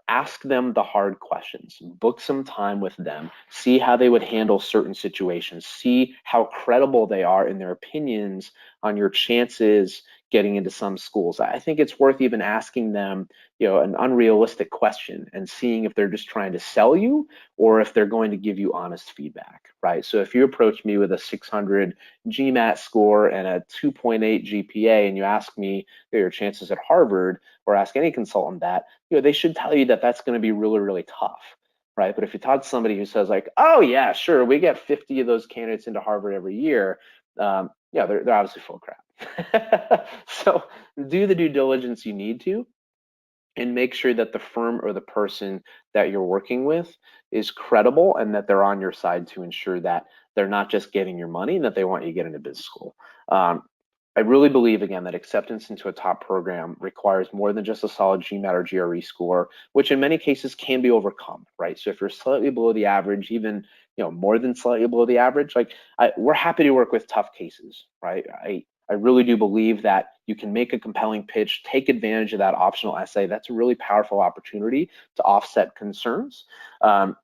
ask them the hard questions, book some time with them, see how they would handle certain situations, see how credible they are in their opinions on your chances getting into some schools. I think it's worth even asking them, an unrealistic question and seeing if they're just trying to sell you or if they're going to give you honest feedback, right? So if you approach me with a 600 GMAT score and a 2.8 GPA and you ask me your chances at Harvard, or ask any consultant that, they should tell you that that's going to be really, really tough, right? But if you talk to somebody who says like, oh yeah, sure, we get 50 of those candidates into Harvard every year, yeah, they're obviously full of crap. So do the due diligence you need to, and make sure that the firm or the person that you're working with is credible and that they're on your side to ensure that they're not just getting your money and that they want you to get into business school. I really believe, again, that acceptance into a top program requires more than just a solid GMAT or GRE score, which in many cases can be overcome, right? So if you're slightly below the average, even more than slightly below the average, like we're happy to work with tough cases, right? I really do believe that you can make a compelling pitch, take advantage of that optional essay. That's a really powerful opportunity to offset concerns. But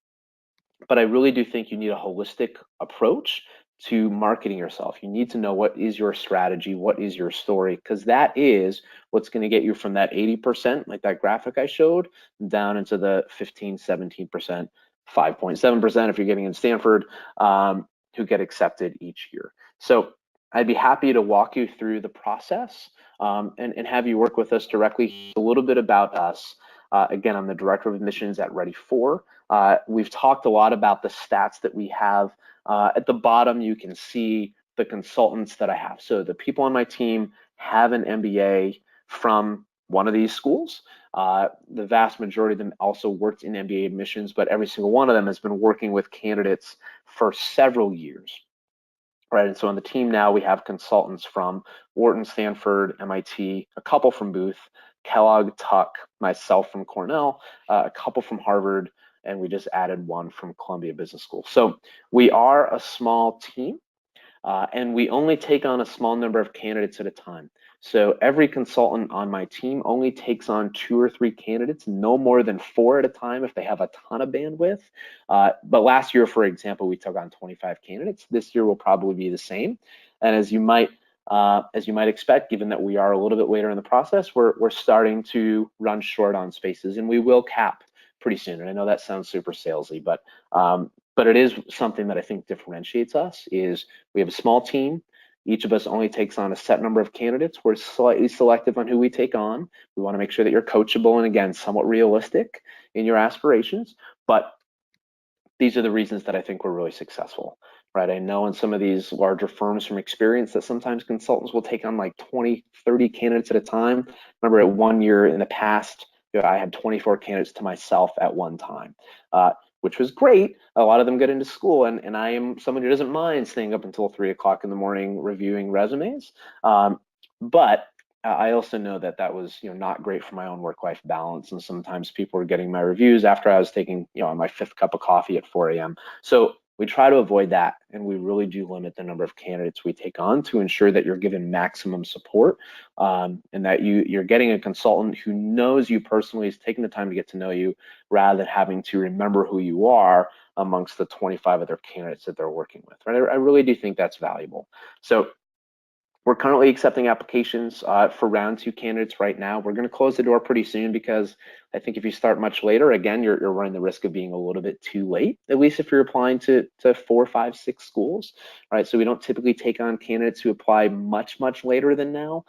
I really do think you need a holistic approach to marketing yourself. You need to know what is your strategy, what is your story, because that is what's going to get you from that 80%, like that graphic I showed, down into the 15, 17%, 5.7% if you're getting in Stanford, who get accepted each year. So I'd be happy to walk you through the process and have you work with us directly. A little bit about us. Again, I'm the Director of Admissions at Ready4. We've talked a lot about the stats that we have. At the bottom, you can see the consultants that I have. So the people on my team have an MBA from one of these schools. The vast majority of them also worked in MBA admissions, but every single one of them has been working with candidates for several years. Right, and so on the team now we have consultants from Wharton, Stanford, MIT, a couple from Booth, Kellogg, Tuck, myself from Cornell, a couple from Harvard, and we just added one from Columbia Business School. So we are a small team, and we only take on a small number of candidates at a time. So every consultant on my team only takes on 2 or 3 candidates, no more than 4 at a time if they have a ton of bandwidth. But last year, for example, we took on 25 candidates. This year will probably be the same. And as you might expect, given that we are a little bit later in the process, we're starting to run short on spaces, and we will cap pretty soon. And I know that sounds super salesy, but it is something that I think differentiates us. Is we have a small team. Each of us only takes on a set number of candidates. We're slightly selective on who we take on. We want to make sure that you're coachable and, again, somewhat realistic in your aspirations. But these are the reasons that I think we're really successful, right? I know in some of these larger firms from experience that sometimes consultants will take on like 20, 30 candidates at a time. Remember, at one year in the past, I had 24 candidates to myself at one time, which was great. A lot of them get into school, and I am someone who doesn't mind staying up until 3 o'clock in the morning reviewing resumes. But I also know that that was not great for my own work-life balance, and sometimes people were getting my reviews after I was taking my 5th cup of coffee at 4 a.m. So we try to avoid that, and we really do limit the number of candidates we take on to ensure that you're given maximum support, and that you're getting a consultant who knows you personally, is taking the time to get to know you, rather than having to remember who you are amongst the 25 other candidates that they're working with. Right? I really do think that's valuable. So we're currently accepting applications for round 2 candidates right now. We're going to close the door pretty soon because I think if you start much later, again, you're running the risk of being a little bit too late, at least if you're applying to 4, 5, 6 schools, right? So we don't typically take on candidates who apply much later than now,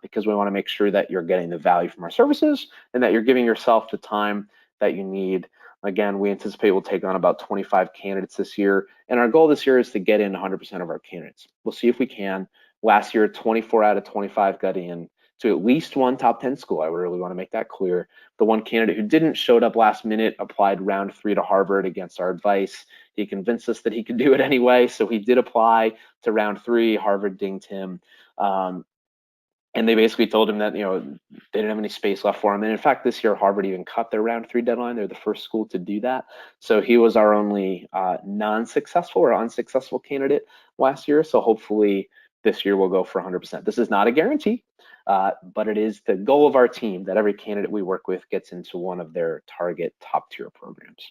because we want to make sure that you're getting the value from our services and that you're giving yourself the time that you need. Again, we anticipate we'll take on about 25 candidates this year, and our goal this year is to get in 100% of our candidates. We'll see if we can. Last year, 24 out of 25 got in to at least one top 10 school. I really want to make that clear. The one candidate who didn't showed up last minute applied round 3 to Harvard against our advice. He convinced us that he could do it anyway, so he did apply to round 3. Harvard dinged him. And they basically told him that they didn't have any space left for him. And in fact, this year Harvard even cut their round 3 deadline. They're the first school to do that. So he was our only non-successful or unsuccessful candidate last year. So hopefully this year we'll go for 100%. This is not a guarantee, but it is the goal of our team that every candidate we work with gets into one of their target top tier programs.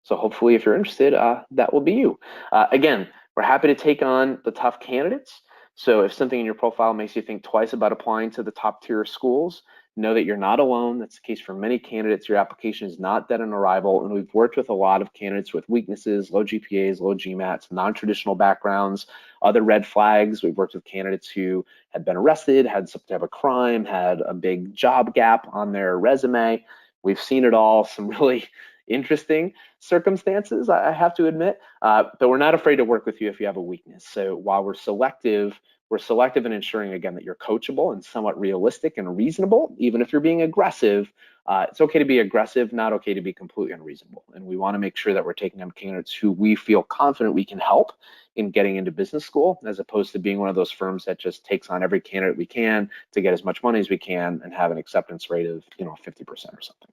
So hopefully, if you're interested, that will be you. Again, we're happy to take on the tough candidates. So if something in your profile makes you think twice about applying to the top tier schools, know that you're not alone. That's the case for many candidates. Your application is not dead on arrival. And we've worked with a lot of candidates with weaknesses, low GPAs, low GMATs, non-traditional backgrounds, other red flags. We've worked with candidates who had been arrested, had some type of crime, had a big job gap on their resume. We've seen it all, some really interesting circumstances, I have to admit, but we're not afraid to work with you if you have a weakness. So while we're selective in ensuring, again, that you're coachable and somewhat realistic and reasonable. Even if you're being aggressive, it's okay to be aggressive, not okay to be completely unreasonable. And we want to make sure that we're taking on candidates who we feel confident we can help in getting into business school, as opposed to being one of those firms that just takes on every candidate we can to get as much money as we can and have an acceptance rate of 50% or something.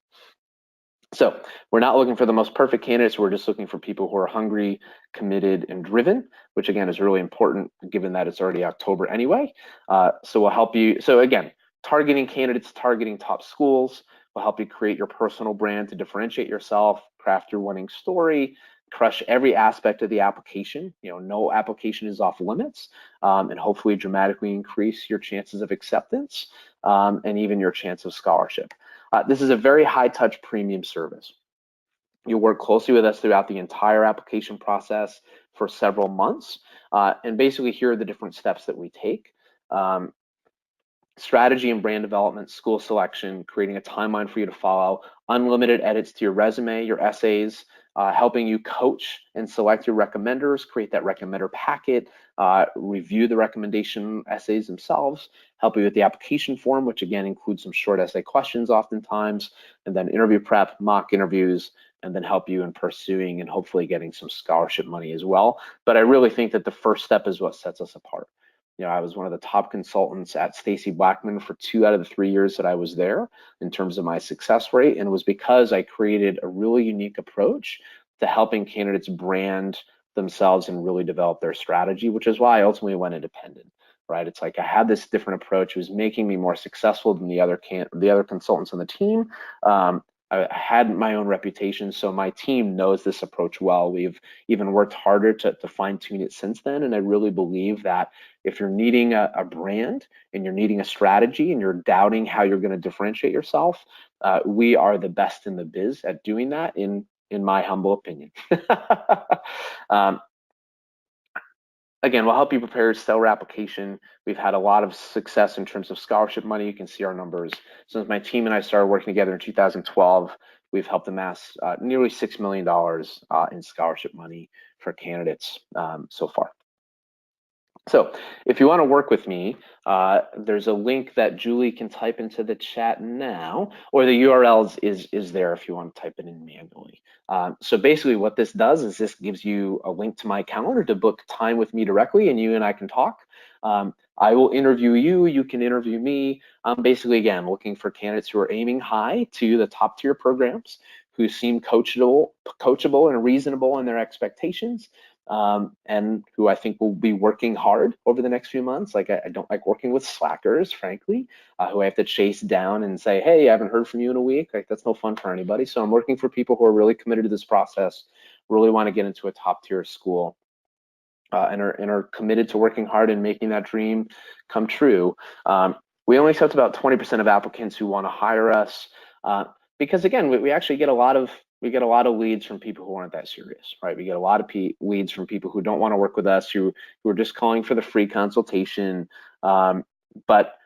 So we're not looking for the most perfect candidates. We're just looking for people who are hungry, committed, and driven, which again is really important given that it's already October anyway. So we'll help you. So again, targeting candidates, targeting top schools will help you create your personal brand to differentiate yourself, craft your winning story, crush every aspect of the application. No application is off limits, and hopefully dramatically increase your chances of acceptance and even your chance of scholarship. This is a very high-touch premium service. You'll work closely with us throughout the entire application process for several months. And basically, here are the different steps that we take. Strategy and brand development, school selection, creating a timeline for you to follow, unlimited edits to your resume, your essays, helping you coach and select your recommenders, create that recommender packet, review the recommendation essays themselves, help you with the application form, which again includes some short essay questions oftentimes, and then interview prep, mock interviews, and then help you in pursuing and hopefully getting some scholarship money as well. But I really think that the first step is what sets us apart. I was one of the top consultants at Stacy Blackman for 2 out of the 3 years that I was there in terms of my success rate. And it was because I created a really unique approach to helping candidates brand themselves and really develop their strategy, which is why I ultimately went independent, right? It's like I had this different approach. It was making me more successful than the other consultants on the team. I had my own reputation, so my team knows this approach well. We've even worked harder to fine tune it since then. And I really believe that if you're needing a brand and you're needing a strategy and you're doubting how you're going to differentiate yourself, we are the best in the biz at doing that, in my humble opinion. Again, we'll help you prepare your stellar application. We've had a lot of success in terms of scholarship money. You can see our numbers. Since my team and I started working together in 2012, we've helped amass nearly $6 million in scholarship money for candidates so far. So if you want to work with me, there's a link that Julie can type into the chat now, or the URL is there if you want to type it in manually. So basically what this does is this gives you a link to my calendar to book time with me directly, and you and I can talk. I will interview you, you can interview me. I'm basically, again, looking for candidates who are aiming high to the top tier programs, who seem coachable and reasonable in their expectations, and who I think will be working hard over the next few months. Like I don't like working with slackers, frankly, who I have to chase down and say, hey, I haven't heard from you in a week. Like that's no fun for anybody. So I'm working for people who are really committed to this process, really want to get into a top tier school, and are committed to working hard and making that dream come true. We only accept about 20% of applicants who want to hire us, because again, we actually get a lot of leads from people who aren't that serious, right? We get a lot of leads from people who don't want to work with us, who are just calling for the free consultation. But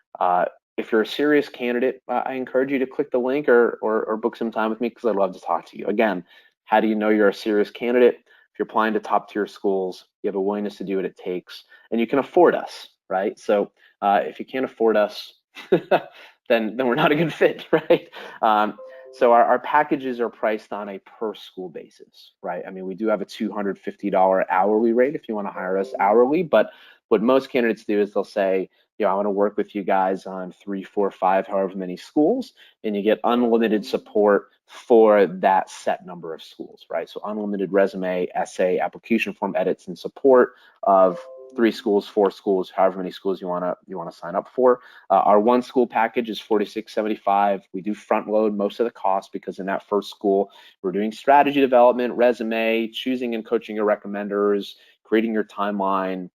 if you're a serious candidate, I encourage you to click the link or book some time with me, because I'd love to talk to you. Again, how do you know you're a serious candidate? If you're applying to top tier schools, you have a willingness to do what it takes, and you can afford us, right? So if you can't afford us, then we're not a good fit, right? So our packages are priced on a per school basis, right? I mean, we do have a $250 hourly rate if you want to hire us hourly, but what most candidates do is they'll say, I want to work with you guys on 3, 4, 5, however many schools, and you get unlimited support for that set number of schools, right? So unlimited resume, essay, application form edits, and support of 3 schools, 4 schools, however many schools you want to sign up for. Our 1 school package is $46.75. We do front load most of the cost, because in that first school, we're doing strategy development, resume, choosing and coaching your recommenders, creating your timeline,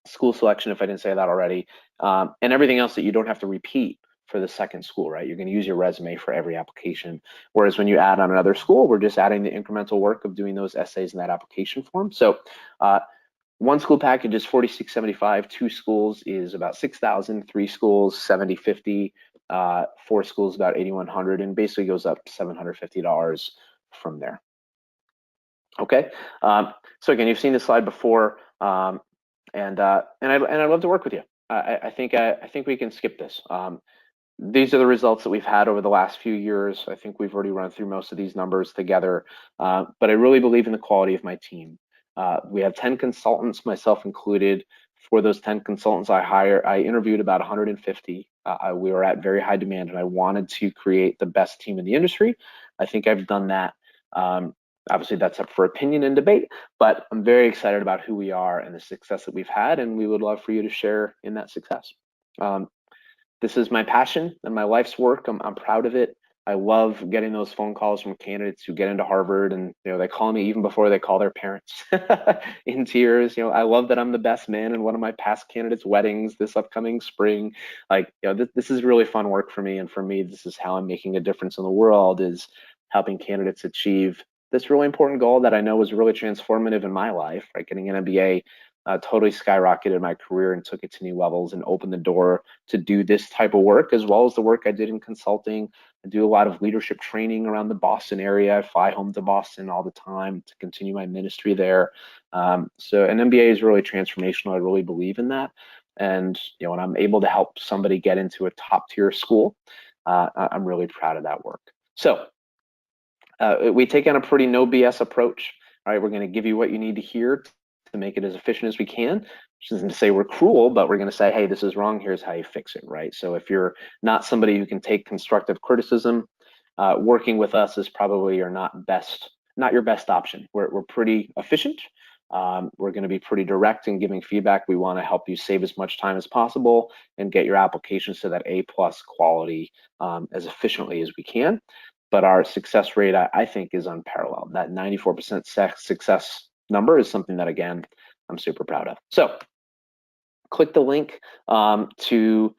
school selection, if I didn't say that already, and everything else that you don't have to repeat for the second school, right? You're going to use your resume for every application. Whereas when you add on another school, we're just adding the incremental work of doing those essays in that application form. So one school package is $46.75. Two schools is about $6,000. Three schools, $7,050. Four schools, about $8,100, and basically goes up $750 from there. Okay. So again, you've seen this slide before, and I'd love to work with you. I think we can skip this. These are the results that we've had over the last few years. I think we've already run through most of these numbers together, but I really believe in the quality of my team. We have 10 consultants, myself included. For those 10 consultants I interviewed about 150. We were at very high demand, and I wanted to create the best team in the industry. I think I've done that. Obviously, that's up for opinion and debate, but I'm very excited about who we are and the success that we've had, and we would love for you to share in that success. This is my passion and my life's work. I'm proud of it. I love getting those phone calls from candidates who get into Harvard, and they call me even before they call their parents in tears. I love that I'm the best man in one of my past candidates' weddings this upcoming spring. This is really fun work for me, and for me, this is how I'm making a difference in the world, is helping candidates achieve this really important goal that I know was really transformative in my life, right? Getting an MBA totally skyrocketed my career and took it to new levels and opened the door to do this type of work, as well as the work I did in consulting. I do a lot of leadership training around the Boston area. I fly home to Boston all the time to continue my ministry there. So an MBA is really transformational. I really believe in that. And when I'm able to help somebody get into a top tier school, I'm really proud of that work. So we take on a pretty no BS approach. All right, we're going to give you what you need to hear to make it as efficient as we can, which isn't to say we're cruel, but we're going to say, hey, this is wrong, here's how you fix it, right? So if you're not somebody who can take constructive criticism, working with us is probably not your best option. We're pretty efficient. We're going to be pretty direct in giving feedback. We want to help you save as much time as possible and get your applications to that A+ quality as efficiently as we can. But our success rate, I think, is unparalleled. That 94% success number is something that, again, I'm super proud of. So click the link to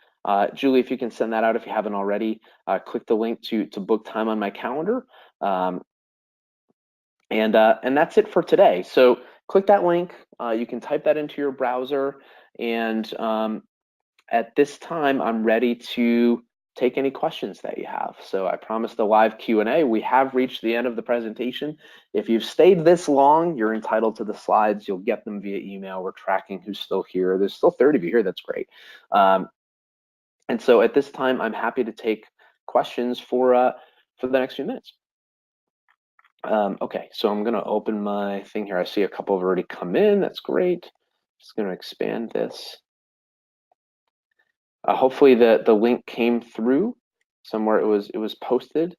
Julie, if you can send that out if you haven't already. Click the link to book time on my calendar. And that's it for today. So click that link. You can type that into your browser. And at this time, I'm ready to take any questions that you have. So I promised a live Q&A. We have reached the end of the presentation. If you've stayed this long, you're entitled to the slides. You'll get them via email. We're tracking who's still here. There's still 30 of you here. That's great. And so at this time, I'm happy to take questions for the next few minutes. Okay, so I'm gonna open my thing here. I see a couple have already come in. That's great. Just gonna expand this. Hopefully the link came through somewhere. It was posted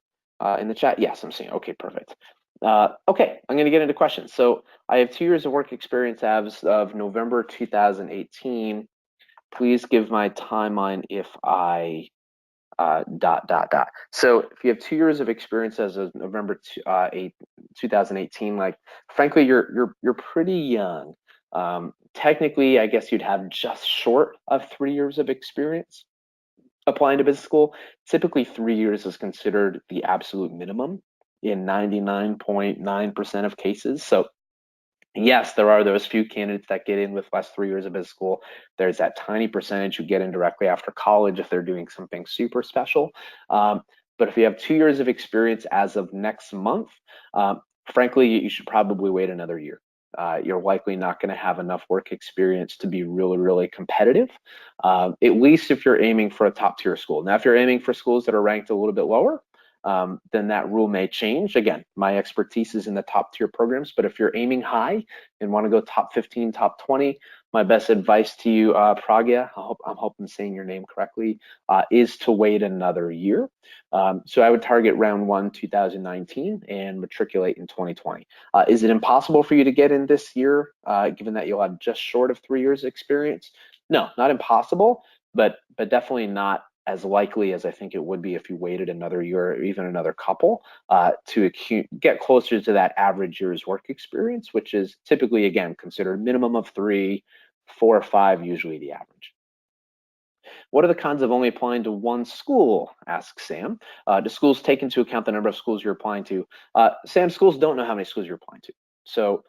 in the chat. Yes, I'm seeing. Okay, perfect. Okay, I'm going to get into questions. So I have 2 years of work experience as of November 2018. Please give my timeline if I ... So if you have 2 years of experience as of November 2018, like frankly, you're pretty young. Technically, I guess you'd have just short of 3 years of experience applying to business school. Typically, 3 years is considered the absolute minimum in 99.9% of cases. So yes, there are those few candidates that get in with less 3 years of business school. There's that tiny percentage who get in directly after college if they're doing something super special. But if you have 2 years of experience as of next month, frankly, you should probably wait another year. You're likely not going to have enough work experience to be really, really competitive, at least if you're aiming for a top tier school. Now, if you're aiming for schools that are ranked a little bit lower, then that rule may change. Again, my expertise is in the top tier programs, but if you're aiming high and want to go top 15, top 20, my best advice to you, Pragya, I'm hoping I'm saying your name correctly, is to wait another year. So I would target round 1, 2019 and matriculate in 2020. Is it impossible for you to get in this year, given that you'll have just short of 3 years experience? No, not impossible, but definitely not as likely as I think it would be if you waited another year or even another couple to get closer to that average year's work experience, which is typically, again, considered minimum of 3 4 or 5 usually the average. What are the cons of only applying to one school? Asks Sam. Do schools take into account the number of schools you're applying to? Sam, schools don't know how many schools you're applying to. So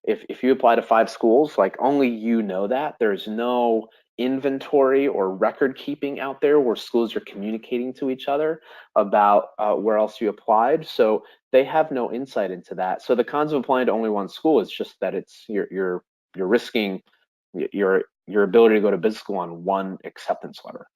if you apply to 5 schools, like only you know that. There's no inventory or record keeping out there where schools are communicating to each other about where else you applied. So they have no insight into that. So the cons of applying to only one school is just that it's you're risking your ability to go to business school on one acceptance letter,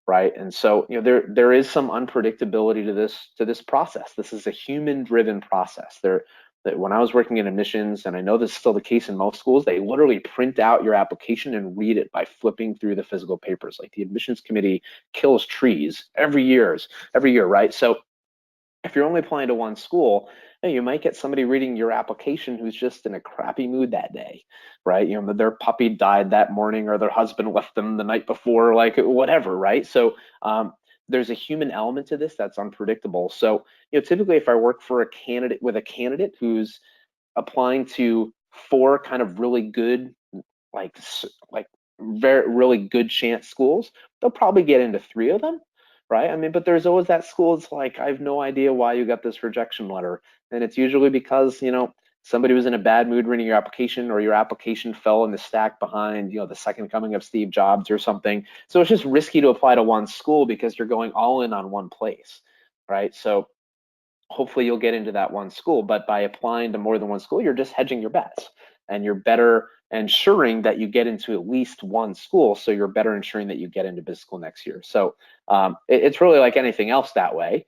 right? And so there is some unpredictability to this process. This is a human-driven process. That when I was working in admissions, and I know this is still the case in most schools, they literally print out your application and read it by flipping through the physical papers. Like the admissions committee kills trees every year, right? So if you're only applying to one school, you might get somebody reading your application who's just in a crappy mood that day, right? Their puppy died that morning or their husband left them the night before, like whatever, right? So there's a human element to this that's unpredictable. So typically if I work for a candidate who's applying to 4 kind of really good, like very really good chance schools, they'll probably get into 3 of them, right? I mean, but there's always that school that's like, I have no idea why you got this rejection letter. And it's usually because, somebody was in a bad mood reading your application, or your application fell in the stack behind, the second coming of Steve Jobs or something. So it's just risky to apply to one school because you're going all in on one place, right? So hopefully you'll get into that one school, but by applying to more than one school, you're just hedging your bets, and you're better ensuring that you get into at least one school. So you're better ensuring that you get into business school next year. So it's really like anything else that way.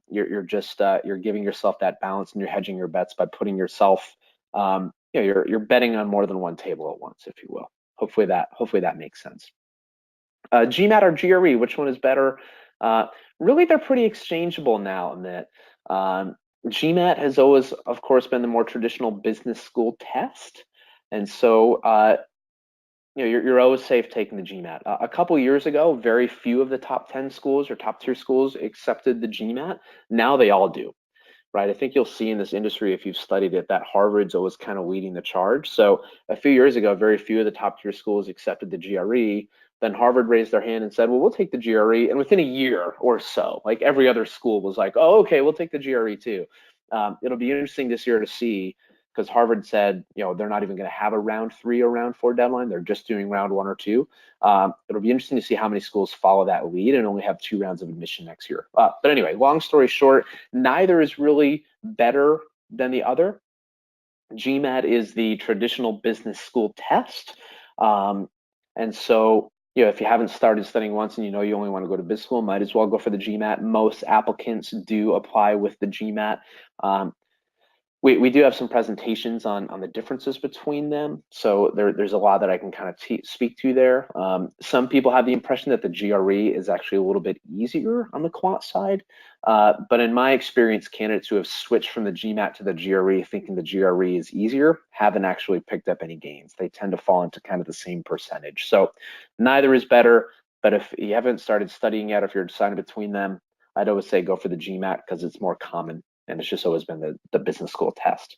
You're just you're giving yourself that balance, and you're hedging your bets by putting yourself, you're betting on more than one table at once, if you will. Hopefully that makes sense. GMAT or GRE, which one is better? Really, they're pretty exchangeable now, in that GMAT has always, of course, been the more traditional business school test. And so, you're always safe taking the GMAT. A couple years ago, very few of the top 10 schools or top tier schools accepted the GMAT. Now they all do, right? I think you'll see in this industry, if you've studied it, that Harvard's always kind of leading the charge. So a few years ago, very few of the top tier schools accepted the GRE. Then Harvard raised their hand and said, well, we'll take the GRE. And within a year or so, like every other school was like, oh, okay, we'll take the GRE too. It'll be interesting this year to see, because Harvard said, they're not even going to have a round 3 or round 4 deadline. They're just doing round 1 or 2. It'll be interesting to see how many schools follow that lead and only have 2 rounds of admission next year. But anyway, long story short, neither is really better than the other. GMAT is the traditional business school test. And so, if you haven't started studying once and you only want to go to business school, might as well go for the GMAT. Most applicants do apply with the GMAT. We do have some presentations on the differences between them. So there's a lot that I can kind of speak to there. Some people have the impression that the GRE is actually a little bit easier on the quant side. But in my experience, candidates who have switched from the GMAT to the GRE thinking the GRE is easier haven't actually picked up any gains. They tend to fall into kind of the same percentage. So neither is better, but if you haven't started studying yet, if you're deciding between them, I'd always say go for the GMAT because it's more common. And it's just always been the business school test.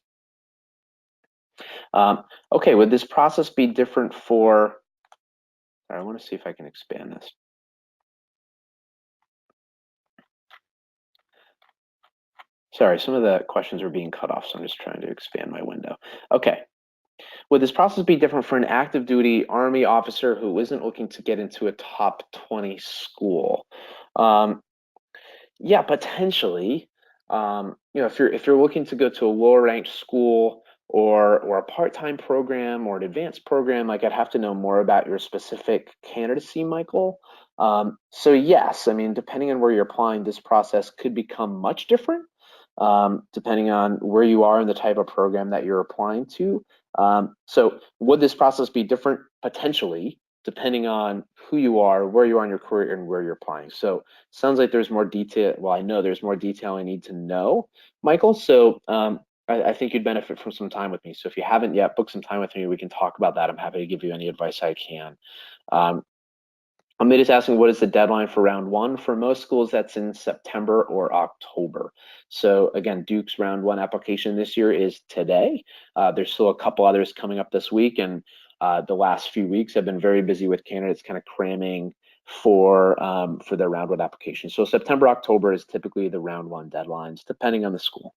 Okay, would this process be different for, I want to see if I can expand this. Sorry, some of the questions are being cut off, so I'm just trying to expand my window. Okay. Would this process be different for an active duty Army officer who isn't looking to get into a top 20 school? Yeah, potentially. If you're looking to go to a lower ranked school or a part-time program or an advanced program, like I'd have to know more about your specific candidacy, Michael. So yes, I mean, depending on where you're applying, this process could become much different, depending on where you are and the type of program that you're applying to. So would this process be different? Potentially, depending on who you are, where you are in your career, and where you're applying. So sounds like there's more detail. Well, I know there's more detail I need to know, Michael. So I think you'd benefit from some time with me. So if you haven't yet, book some time with me. We can talk about that. I'm happy to give you any advice I can. I'm just asking, what is the deadline for round 1? For most schools, that's in September or October. So again, Duke's round 1 application this year is today. There's still a couple others coming up this week, and The last few weeks I've been very busy with candidates kind of cramming for their round one application. So September, October is typically the round one deadlines, depending on the school.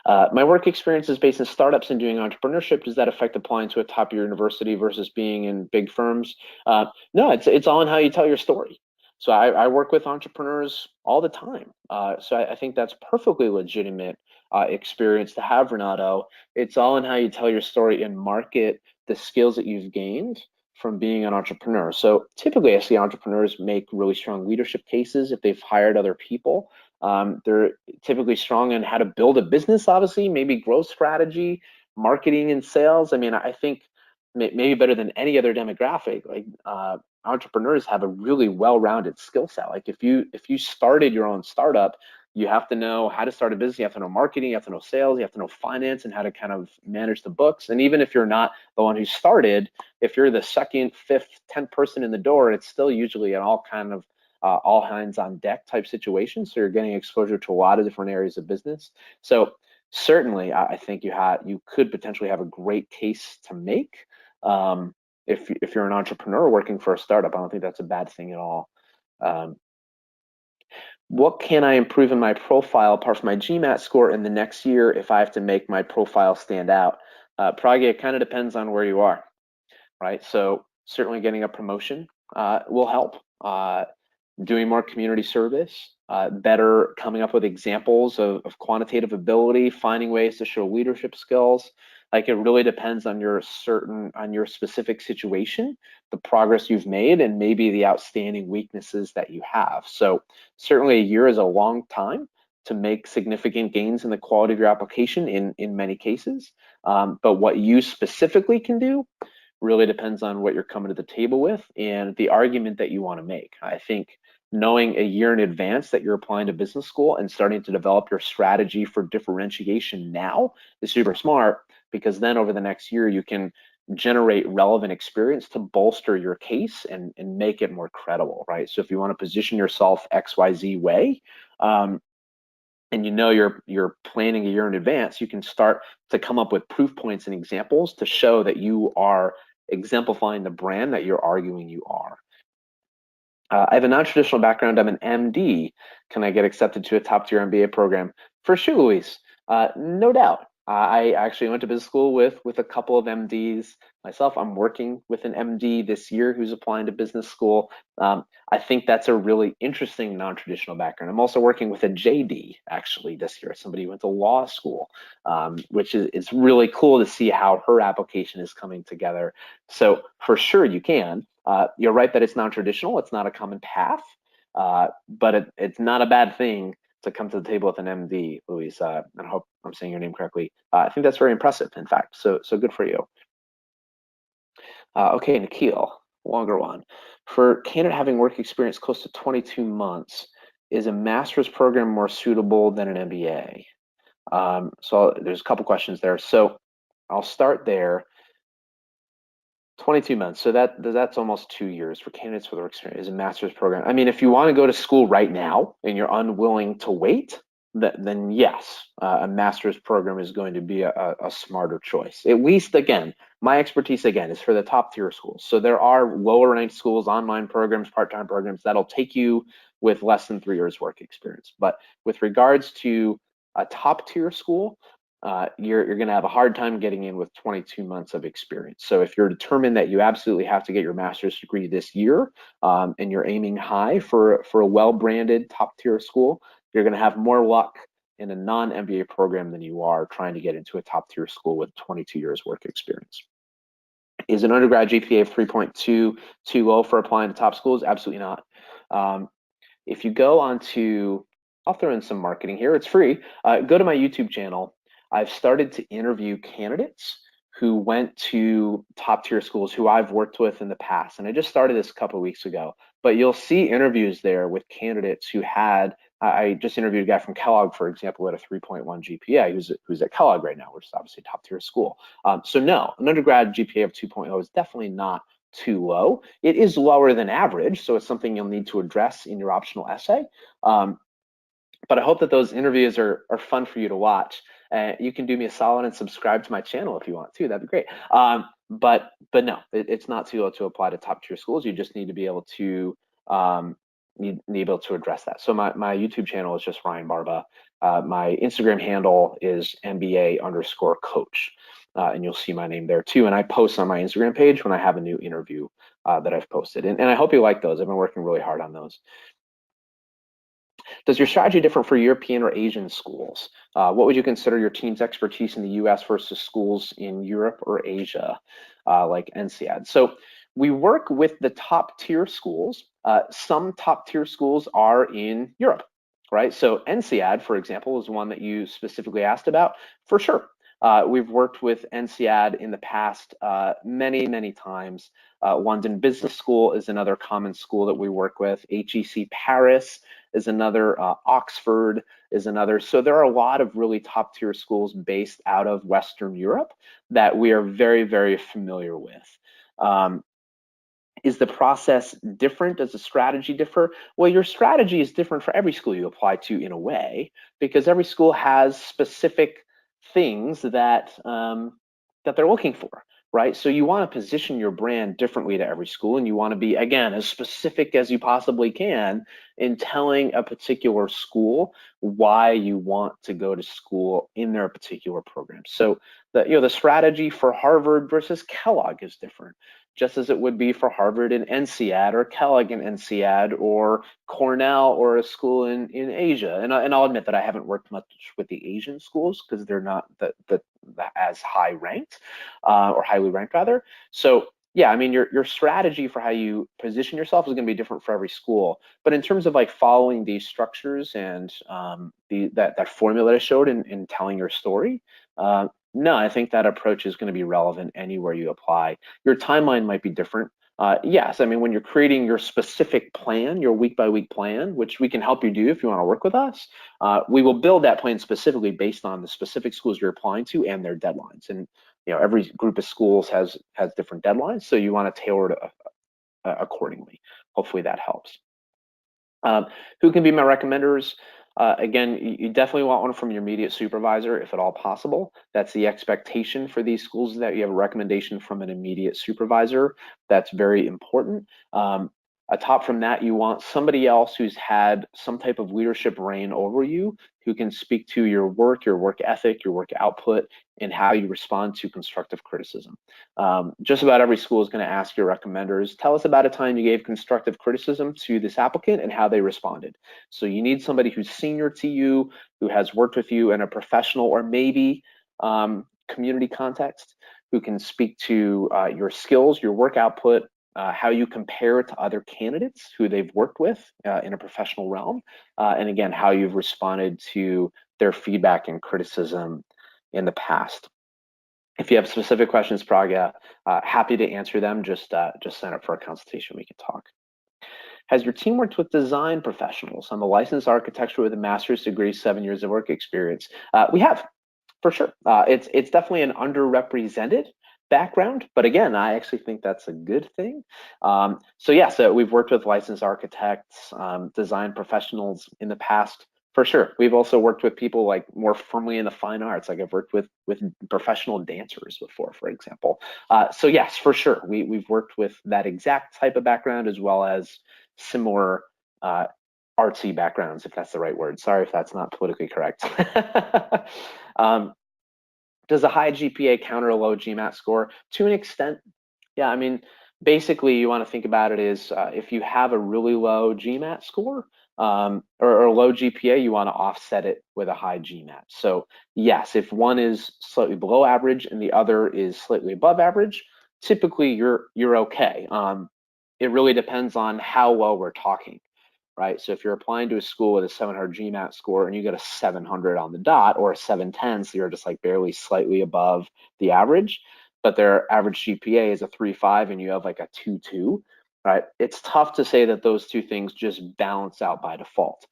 My work experience is based in startups and doing entrepreneurship. Does that affect applying to a top-tier university versus being in big firms? No, it's all in how you tell your story. So I work with entrepreneurs all the time. So I think that's perfectly legitimate experience to have, Renato. It's all in how you tell your story and market the skills that you've gained from being an entrepreneur. So typically I see entrepreneurs make really strong leadership cases if they've hired other people. They're typically strong in how to build a business, obviously, maybe growth strategy, marketing and sales. I mean, I think maybe better than any other demographic, like entrepreneurs have a really well-rounded skill set. Like if you started your own startup, you have to know how to start a business, you have to know marketing, you have to know sales, you have to know finance and how to kind of manage the books. And even if you're not the one who started, if you're the second, fifth, 10th person in the door, it's still usually an all kind of all hands on deck type situation. So you're getting exposure to a lot of different areas of business. So certainly, I think you could potentially have a great case to make if you're an entrepreneur working for a startup. I don't think that's a bad thing at all. What can I improve in my profile apart from my GMAT score in the next year if I have to make my profile stand out? Probably it kind of depends on where you are, right? So certainly getting a promotion will help. Doing more community service, better coming up with examples of quantitative ability, finding ways to show leadership skills. Like it really depends on your specific situation, the progress you've made, and maybe the outstanding weaknesses that you have. So certainly a year is a long time to make significant gains in the quality of your application in many cases. But what you specifically can do really depends on what you're coming to the table with and the argument that you want to make. I think knowing a year in advance that you're applying to business school and starting to develop your strategy for differentiation now is super smart, because then over the next year you can generate relevant experience to bolster your case and make it more credible, right? So if you want to position yourself XYZ way, and you know you're planning a year in advance, you can start to come up with proof points and examples to show that you are exemplifying the brand that you're arguing you are. I have a non-traditional background. I'm an MD. Can I get accepted to a top-tier MBA program? For sure, Luis. No doubt. I actually went to business school with a couple of MDs myself. I'm working with an MD this year who's applying to business school. I think that's a really interesting non-traditional background. I'm also working with a JD actually this year, somebody who went to law school, which is it's really cool to see how her application is coming together. So for sure you can. You're right that it's non-traditional. It's not a common path, but it's not a bad thing to come to the table with an MD, Luis. I hope I'm saying your name correctly. I think that's very impressive, in fact. So good for you. Okay, Nikhil, longer one. For candidate having work experience close to 22 months, is a master's program more suitable than an MBA? So there's a couple questions there. So I'll start there. 22 months. So that's almost 2 years for candidates with work experience is a master's program. I mean, if you want to go to school right now and you're unwilling to wait, then yes, a master's program is going to be a smarter choice. At least, again, my expertise, again, is for the top tier schools. So there are lower ranked schools, online programs, part-time programs that'll take you with less than 3 years work experience. But with regards to a top tier school, you're going to have a hard time getting in with 22 months of experience. So if you're determined that you absolutely have to get your master's degree this year, and you're aiming high for a well-branded top-tier school, you're going to have more luck in a non-MBA program than you are trying to get into a top-tier school with 22 years work experience. Is an undergrad GPA of 3.2 too low for applying to top schools? Absolutely not. If you go onto, I'll throw in some marketing here. It's free. Go to my YouTube channel. I've started to interview candidates who went to top tier schools who I've worked with in the past. And I just started this a couple of weeks ago, but you'll see interviews there with candidates who had, I just interviewed a guy from Kellogg, for example, at a 3.1 GPA who's at Kellogg right now, which is obviously a top tier school. So no, an undergrad GPA of 2.0 is definitely not too low. It is lower than average, so it's something you'll need to address in your optional essay. But I hope that those interviews are fun for you to watch. You can do me a solid and subscribe to my channel if you want to. That'd be great. but no, it's not too low to apply to top tier schools. You just need to be able to need to be able to address that. So my YouTube channel is just Ryan Barba. My Instagram handle is MBA_coach. And you'll see my name there too. And I post on my Instagram page when I have a new interview that I've posted. And I hope you like those. I've been working really hard on those. Does your strategy differ for European or Asian schools? What would you consider your team's expertise in the US versus schools in Europe or Asia, like NCAD? So we work with the top tier schools. Some top tier schools are in Europe, right? So NCAD, for example, is one that you specifically asked about, for sure. We've worked with NCAD in the past many, many times. London Business School is another common school that we work with. HEC Paris is another, Oxford is another. So there are a lot of really top tier schools based out of Western Europe that we are very, very familiar with. Is the process different? Does the strategy differ? Well, your strategy is different for every school you apply to in a way, because every school has specific things that that they're looking for, right? So you want to position your brand differently to every school, and you want to be, again, as specific as you possibly can in telling a particular school why you want to go to school in their particular program. So the strategy for Harvard versus Kellogg is different, just as it would be for Harvard and NCAD, or Kellogg and NCAD, or Cornell, or a school in Asia. And I'll admit that I haven't worked much with the Asian schools because they're not as high ranked, or highly ranked rather. So yeah, I mean, your strategy for how you position yourself is going to be different for every school. But in terms of like following these structures and that formula I showed in telling your story, no, I think that approach is going to be relevant anywhere you apply. Your timeline might be different. Yes, I mean, when you're creating your specific plan, your week by week plan, which we can help you do if you want to work with us, we will build that plan specifically based on the specific schools you're applying to and their deadlines. And every group of schools has different deadlines, so you want to tailor it accordingly. Hopefully that helps. Who can be my recommenders? Again, you definitely want one from your immediate supervisor, if at all possible. That's the expectation for these schools, that you have a recommendation from an immediate supervisor. That's very important. Atop from that, you want somebody else who's had some type of leadership reign over you, who can speak to your work ethic, your work output, and how you respond to constructive criticism. Just about every school is going to ask your recommenders, tell us about a time you gave constructive criticism to this applicant and how they responded. So you need somebody who's senior to you, who has worked with you in a professional or maybe community context, who can speak to your skills, your work output, how you compare to other candidates who they've worked with in a professional realm, and again, how you've responded to their feedback and criticism in the past. If you have specific questions, Pragya, happy to answer them. Just sign up for a consultation, we can talk. Has your team worked with design professionals? I'm a licensed architecture with a master's degree, 7 years of work experience. We have, for sure. It's definitely an underrepresented background, but again, I actually think that's a good thing. So yeah, so we've worked with licensed architects, design professionals in the past, for sure. We've also worked with people like more firmly in the fine arts, like I've worked with professional dancers before, for example. So yes, for sure, we've worked with that exact type of background, as well as similar artsy backgrounds, if that's the right word. Sorry if that's not politically correct. Does a high GPA counter a low GMAT score? To an extent, yeah. I mean, basically, you want to think about it as if you have a really low GMAT score or a low GPA, you want to offset it with a high GMAT. So yes, if one is slightly below average and the other is slightly above average, typically you're okay. It really depends on how well we're talking, right? So if you're applying to a school with a 700 GMAT score and you get a 700 on the dot, or a 710, so you're just like barely slightly above the average, but their average GPA is a 3.5 and you have like a 2.2, right? It's tough to say that those two things just balance out by default.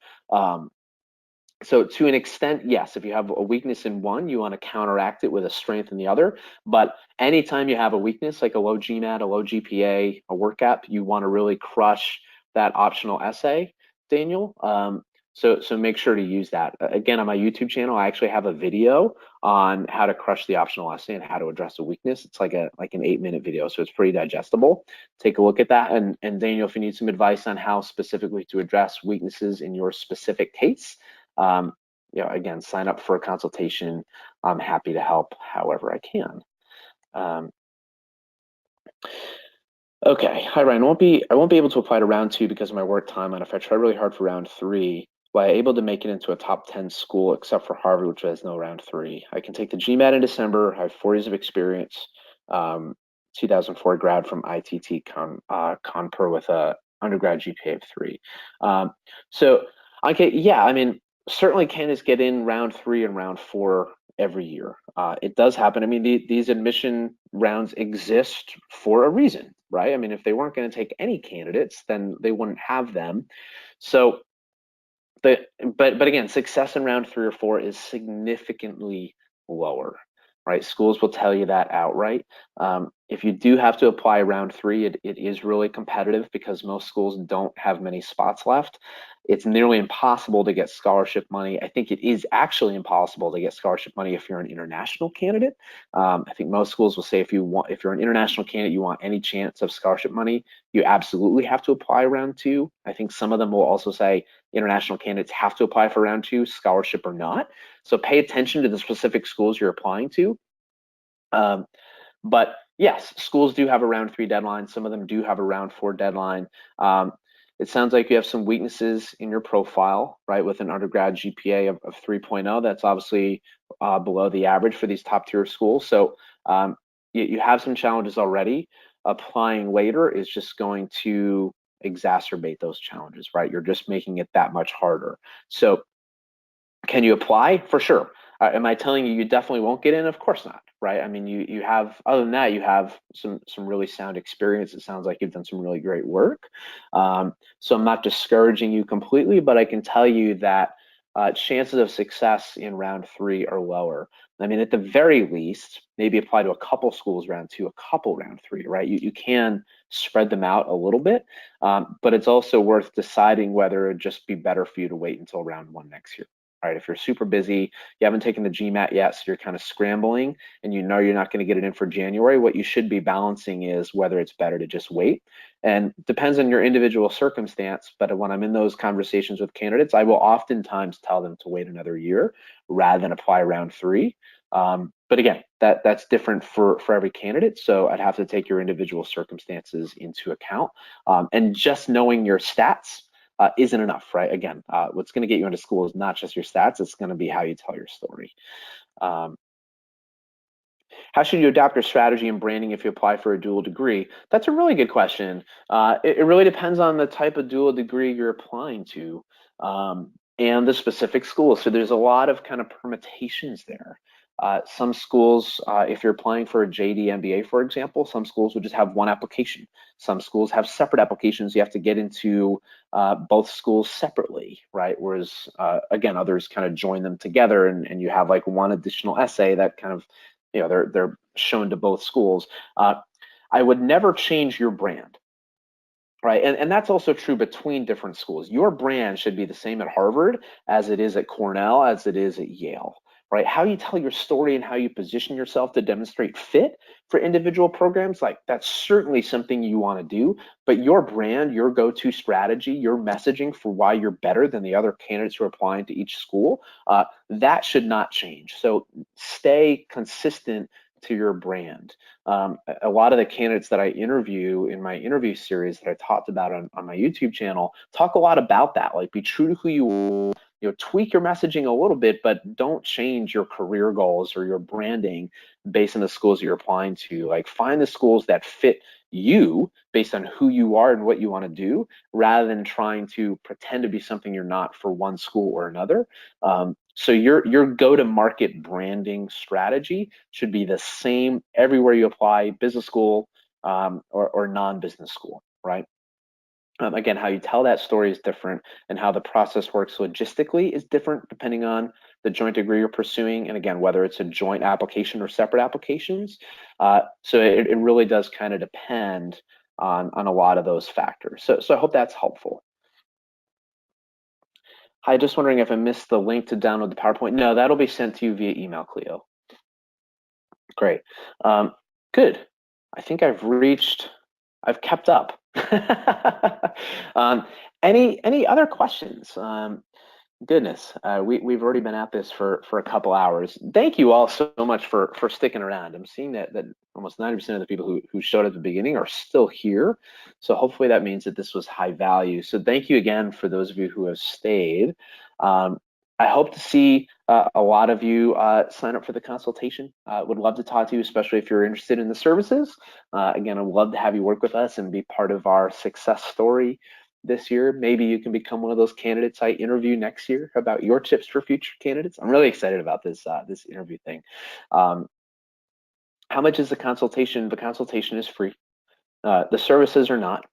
So to an extent, yes, if you have a weakness in one, you want to counteract it with a strength in the other. But anytime you have a weakness, like a low GMAT, a low GPA, a work gap, you want to really crush that optional essay, Daniel. So make sure to use that. Again, on my YouTube channel, I actually have a video on how to crush the optional essay and how to address a weakness. It's like an 8-minute video, so it's pretty digestible. Take a look at that. And Daniel, if you need some advice on how specifically to address weaknesses in your specific case, again, sign up for a consultation. I'm happy to help however I can. Okay, hi Ryan. I won't be able to apply to round 2 because of my work timeline. If I try really hard for round 3, will I able to make it into a top 10 school except for Harvard, which has no round 3? I can take the GMAT in December. I have 4 years of experience. 2004 grad from ITT Conpur with a undergrad GPA of 3. Okay, yeah, I mean, certainly candidates get in round 3 and round 4 every year. It does happen. I mean, these admission rounds exist for a reason, right? I mean, if they weren't going to take any candidates, then they wouldn't have them. So, but again, success in round 3 or 4 is significantly lower, right? Schools will tell you that outright. If you do have to apply round 3, it is really competitive because most schools don't have many spots left. It's nearly impossible to get scholarship money. I think it is actually impossible to get scholarship money if you're an international candidate. I think most schools will say if you're an international candidate, you want any chance of scholarship money, you absolutely have to apply round 2. I think some of them will also say international candidates have to apply for round 2, scholarship or not. So pay attention to the specific schools you're applying to. But yes, schools do have a round 3 deadline. Some of them do have a round 4 deadline. It sounds like you have some weaknesses in your profile, right? With an undergrad GPA of 3.0, that's obviously below the average for these top tier schools. So you have some challenges already. Applying later is just going to exacerbate those challenges, right? You're just making it that much harder. So can you apply? For sure. Am I telling you you definitely won't get in? Of course not, right? I mean, you have, other than that, you have some really sound experience. It sounds like you've done some really great work. So I'm not discouraging you completely, but I can tell you that chances of success in round 3 are lower. I mean, at the very least, maybe apply to a couple schools round 2, a couple round 3, right? You can spread them out a little bit, but it's also worth deciding whether it'd just be better for you to wait until round 1 next year. Right, if you're super busy, you haven't taken the GMAT yet, so you're kind of scrambling and you know you're not going to get it in for January, what you should be balancing is whether it's better to just wait. And depends on your individual circumstance, but when I'm in those conversations with candidates, I will oftentimes tell them to wait another year rather than apply round 3. But again, that's different for every candidate, so I'd have to take your individual circumstances into account. And just knowing your stats isn't enough, right? Again, what's going to get you into school is not just your stats, it's going to be how you tell your story. How should you adapt your strategy and branding if you apply for a dual degree? That's a really good question. It really depends on the type of dual degree you're applying to and the specific school. So there's a lot of kind of permutations there. Some schools, if you're applying for a JD MBA, for example, some schools would just have one application. Some schools have separate applications. You have to get into both schools separately, right? Whereas, again, others kind of join them together and you have like one additional essay that kind of, they're shown to both schools. I would never change your brand. Right, and that's also true between different schools. Your brand should be the same at Harvard as it is at Cornell, as it is at Yale, right? How you tell your story and how you position yourself to demonstrate fit for individual programs, like that's certainly something you want to do, but your brand, your go-to strategy, your messaging for why you're better than the other candidates who are applying to each school, that should not change. So stay consistent to your brand. A lot of the candidates that I interview in my interview series that I talked about on my YouTube channel talk a lot about that. Like, be true to who you are, tweak your messaging a little bit, but don't change your career goals or your branding based on the schools you're applying to. Like, find the schools that fit you based on who you are and what you want to do, rather than trying to pretend to be something you're not for one school or another. So your go-to-market branding strategy should be the same everywhere you apply, business school or non-business school, right? Again, how you tell that story is different, and how the process works logistically is different depending on the joint degree you're pursuing, and again, whether it's a joint application or separate applications. So it really does kind of depend on a lot of those factors. So I hope that's helpful. Hi, just wondering if I missed the link to download the PowerPoint. No, that'll be sent to you via email, Cleo. Great. Good. I think I've kept up. Any other questions? Goodness, we've already been at this for a couple hours. Thank you all so much for sticking around. I'm seeing that almost 90% of the people who showed at the beginning are still here. So hopefully that means that this was high value. So thank you again for those of you who have stayed. I hope to see a lot of you sign up for the consultation. Would love to talk to you, especially if you're interested in the services. Again, I'd love to have you work with us and be part of our success story this year. Maybe you can become one of those candidates I interview next year about your tips for future candidates. I'm really excited about this this interview thing. How much is the consultation? The consultation is free. The services are not.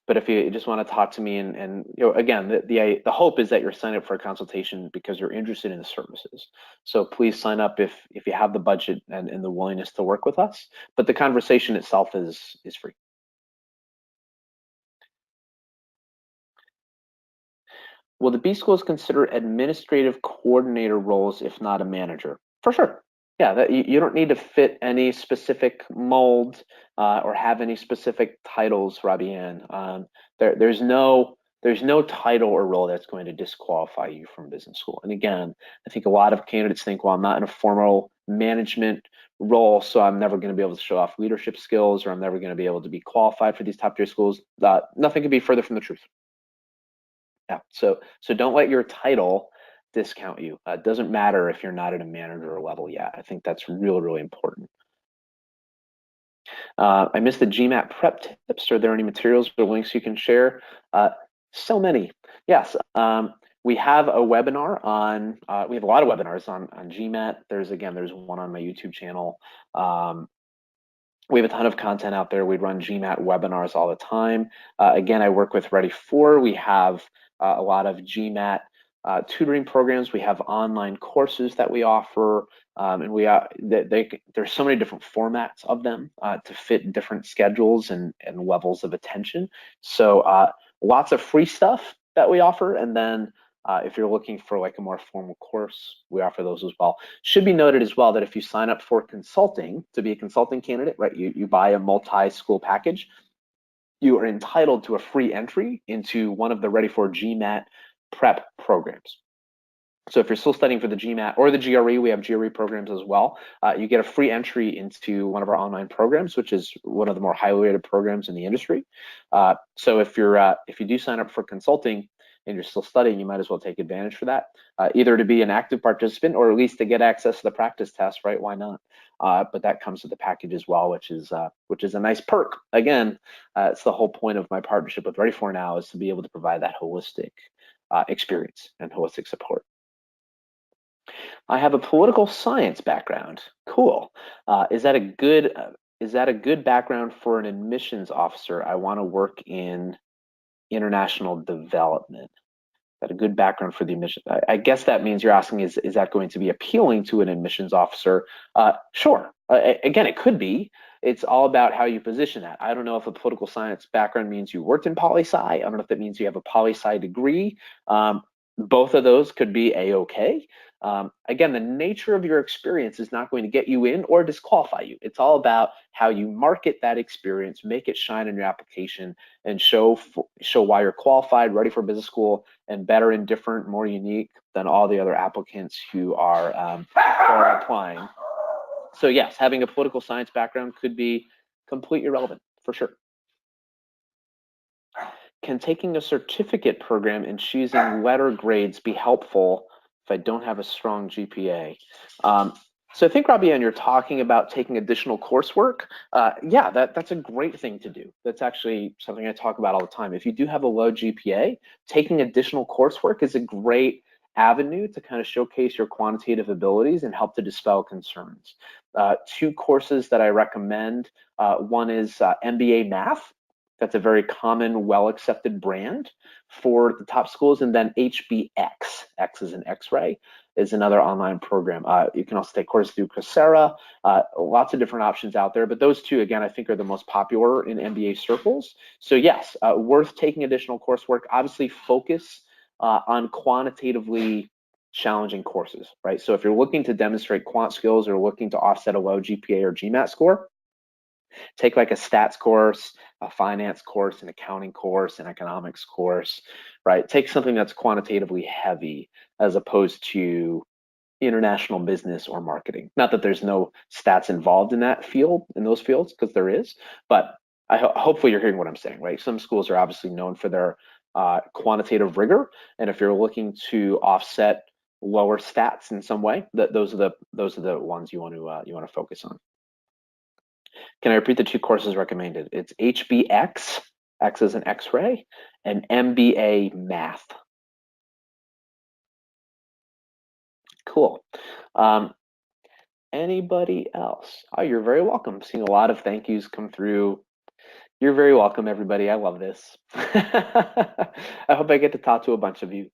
But if you just want to talk to me and again, the hope is that you're signed up for a consultation because you're interested in the services. So please sign up if you have the budget and the willingness to work with us. But the conversation itself is free. Will the B schools consider administrative coordinator roles if not a manager? For sure. Yeah, that you don't need to fit any specific mold or have any specific titles, Rabian. There's no title or role that's going to disqualify you from business school. And again, I think a lot of candidates think, well, I'm not in a formal management role, so I'm never going to be able to show off leadership skills, or I'm never going to be able to be qualified for these top tier schools. Nothing could be further from the truth. Yeah, so don't let your title discount you. It doesn't matter if you're not at a manager level yet. I think that's really important. I missed the GMAT prep tips. Are there any materials or links you can share? So many. Yes. We have a webinar on, we have a lot of webinars on GMAT. There's one on my YouTube channel. We have a ton of content out there. We run GMAT webinars all the time. Again, I work with Ready4. We have a lot of GMAT tutoring programs. We have online courses that we offer, and there's so many different formats of them to fit different schedules and levels of attention. So lots of free stuff that we offer, and then if you're looking for like a more formal course, we offer those as well. Should be noted as well that if you sign up for consulting to be a consulting candidate, right, you buy a multi-school package, you are entitled to a free entry into one of the Ready4 GMAT prep programs. So if you're still studying for the GMAT or the GRE, we have GRE programs as well. You get a free entry into one of our online programs, which is one of the more highly rated programs in the industry. So if you do sign up for consulting and you're still studying, you might as well take advantage for that, either to be an active participant or at least to get access to the practice test, right? Why not? But that comes with the package as well, which is a nice perk. Again, it's the whole point of my partnership with Ready4 now, is to be able to provide that holistic experience and holistic support. I have a political science background. Cool. Is that a good background for an admissions officer? I want to work in international development. Is that a good background for the admission? I guess that means you're asking, is that going to be appealing to an admissions officer? Sure. Again, it could be. It's all about how you position that. I don't know if a political science background means you worked in poli-sci. I don't know if that means you have a poli-sci degree. Both of those could be a-okay. Again, the nature of your experience is not going to get you in or disqualify you. It's all about how you market that experience, make it shine in your application, and show why you're qualified, ready for business school, and better and different, more unique than all the other applicants who are applying. So yes, having a political science background could be completely irrelevant, for sure. Can taking a certificate program and choosing letter grades be helpful if I don't have a strong GPA? So I think, Rabian, you're talking about taking additional coursework. Yeah, that's a great thing to do. That's actually something I talk about all the time. If you do have a low GPA, taking additional coursework is a great avenue to kind of showcase your quantitative abilities and help to dispel concerns. Two courses that I recommend, one is MBA Math. That's a very common, well-accepted brand for the top schools, and then HBX, X is an X-ray. is another online program. You can also take courses through Coursera, lots of different options out there, but those two, again, I think are the most popular in MBA circles. So yes, worth taking additional coursework. Obviously focus on quantitatively challenging courses, right? So if you're looking to demonstrate quant skills or looking to offset a low GPA or GMAT score, take like a stats course, a finance course, an accounting course, an economics course, right? Take something that's quantitatively heavy as opposed to international business or marketing. Not that there's no stats involved in that field, in those fields, because there is, but hopefully you're hearing what I'm saying, right? Some schools are obviously known for their quantitative rigor, and if you're looking to offset lower stats in some way, those are the ones you want to focus on. Can I repeat the two courses recommended? It's HBX, X is an X-ray, and MBA Math. Cool. Anybody else? Oh, you're very welcome. I'm seeing a lot of thank yous come through. You're very welcome, everybody. I love this. I hope I get to talk to a bunch of you.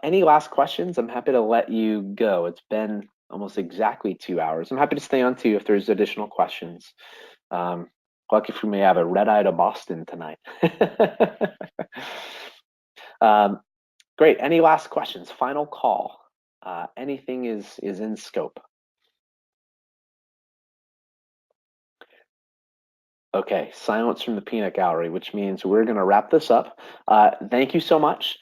Any last questions? I'm happy to let you go. It's been almost exactly 2 hours. I'm happy to stay on too if there's additional questions. Lucky for me, I have a red eye to Boston tonight. Great. Any last questions? Final call. Anything is in scope. Okay, silence from the peanut gallery, which means we're going to wrap this up. Thank you so much.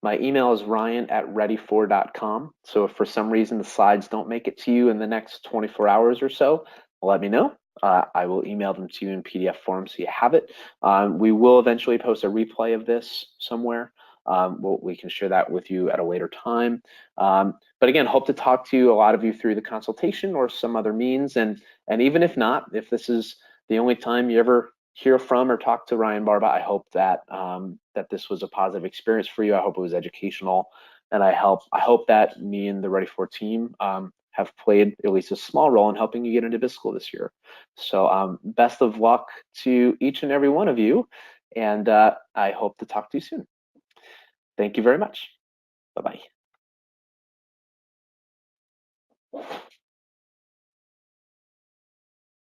My email is ryan@ready4.com. So if for some reason the slides don't make it to you in the next 24 hours or so, let me know. I will email them to you in PDF form so you have it. We will eventually post a replay of this somewhere. We can share that with you at a later time. But again, hope to talk to a lot of you through the consultation or some other means. And even if not, if this is the only time you ever hear from or talk to Ryan Barba, I hope that that this was a positive experience for you. I hope it was educational, and I hope that me and the Ready For team have played at least a small role in helping you get into business school this year. So best of luck to each and every one of you, and I hope to talk to you soon. Thank you very much. Bye-bye.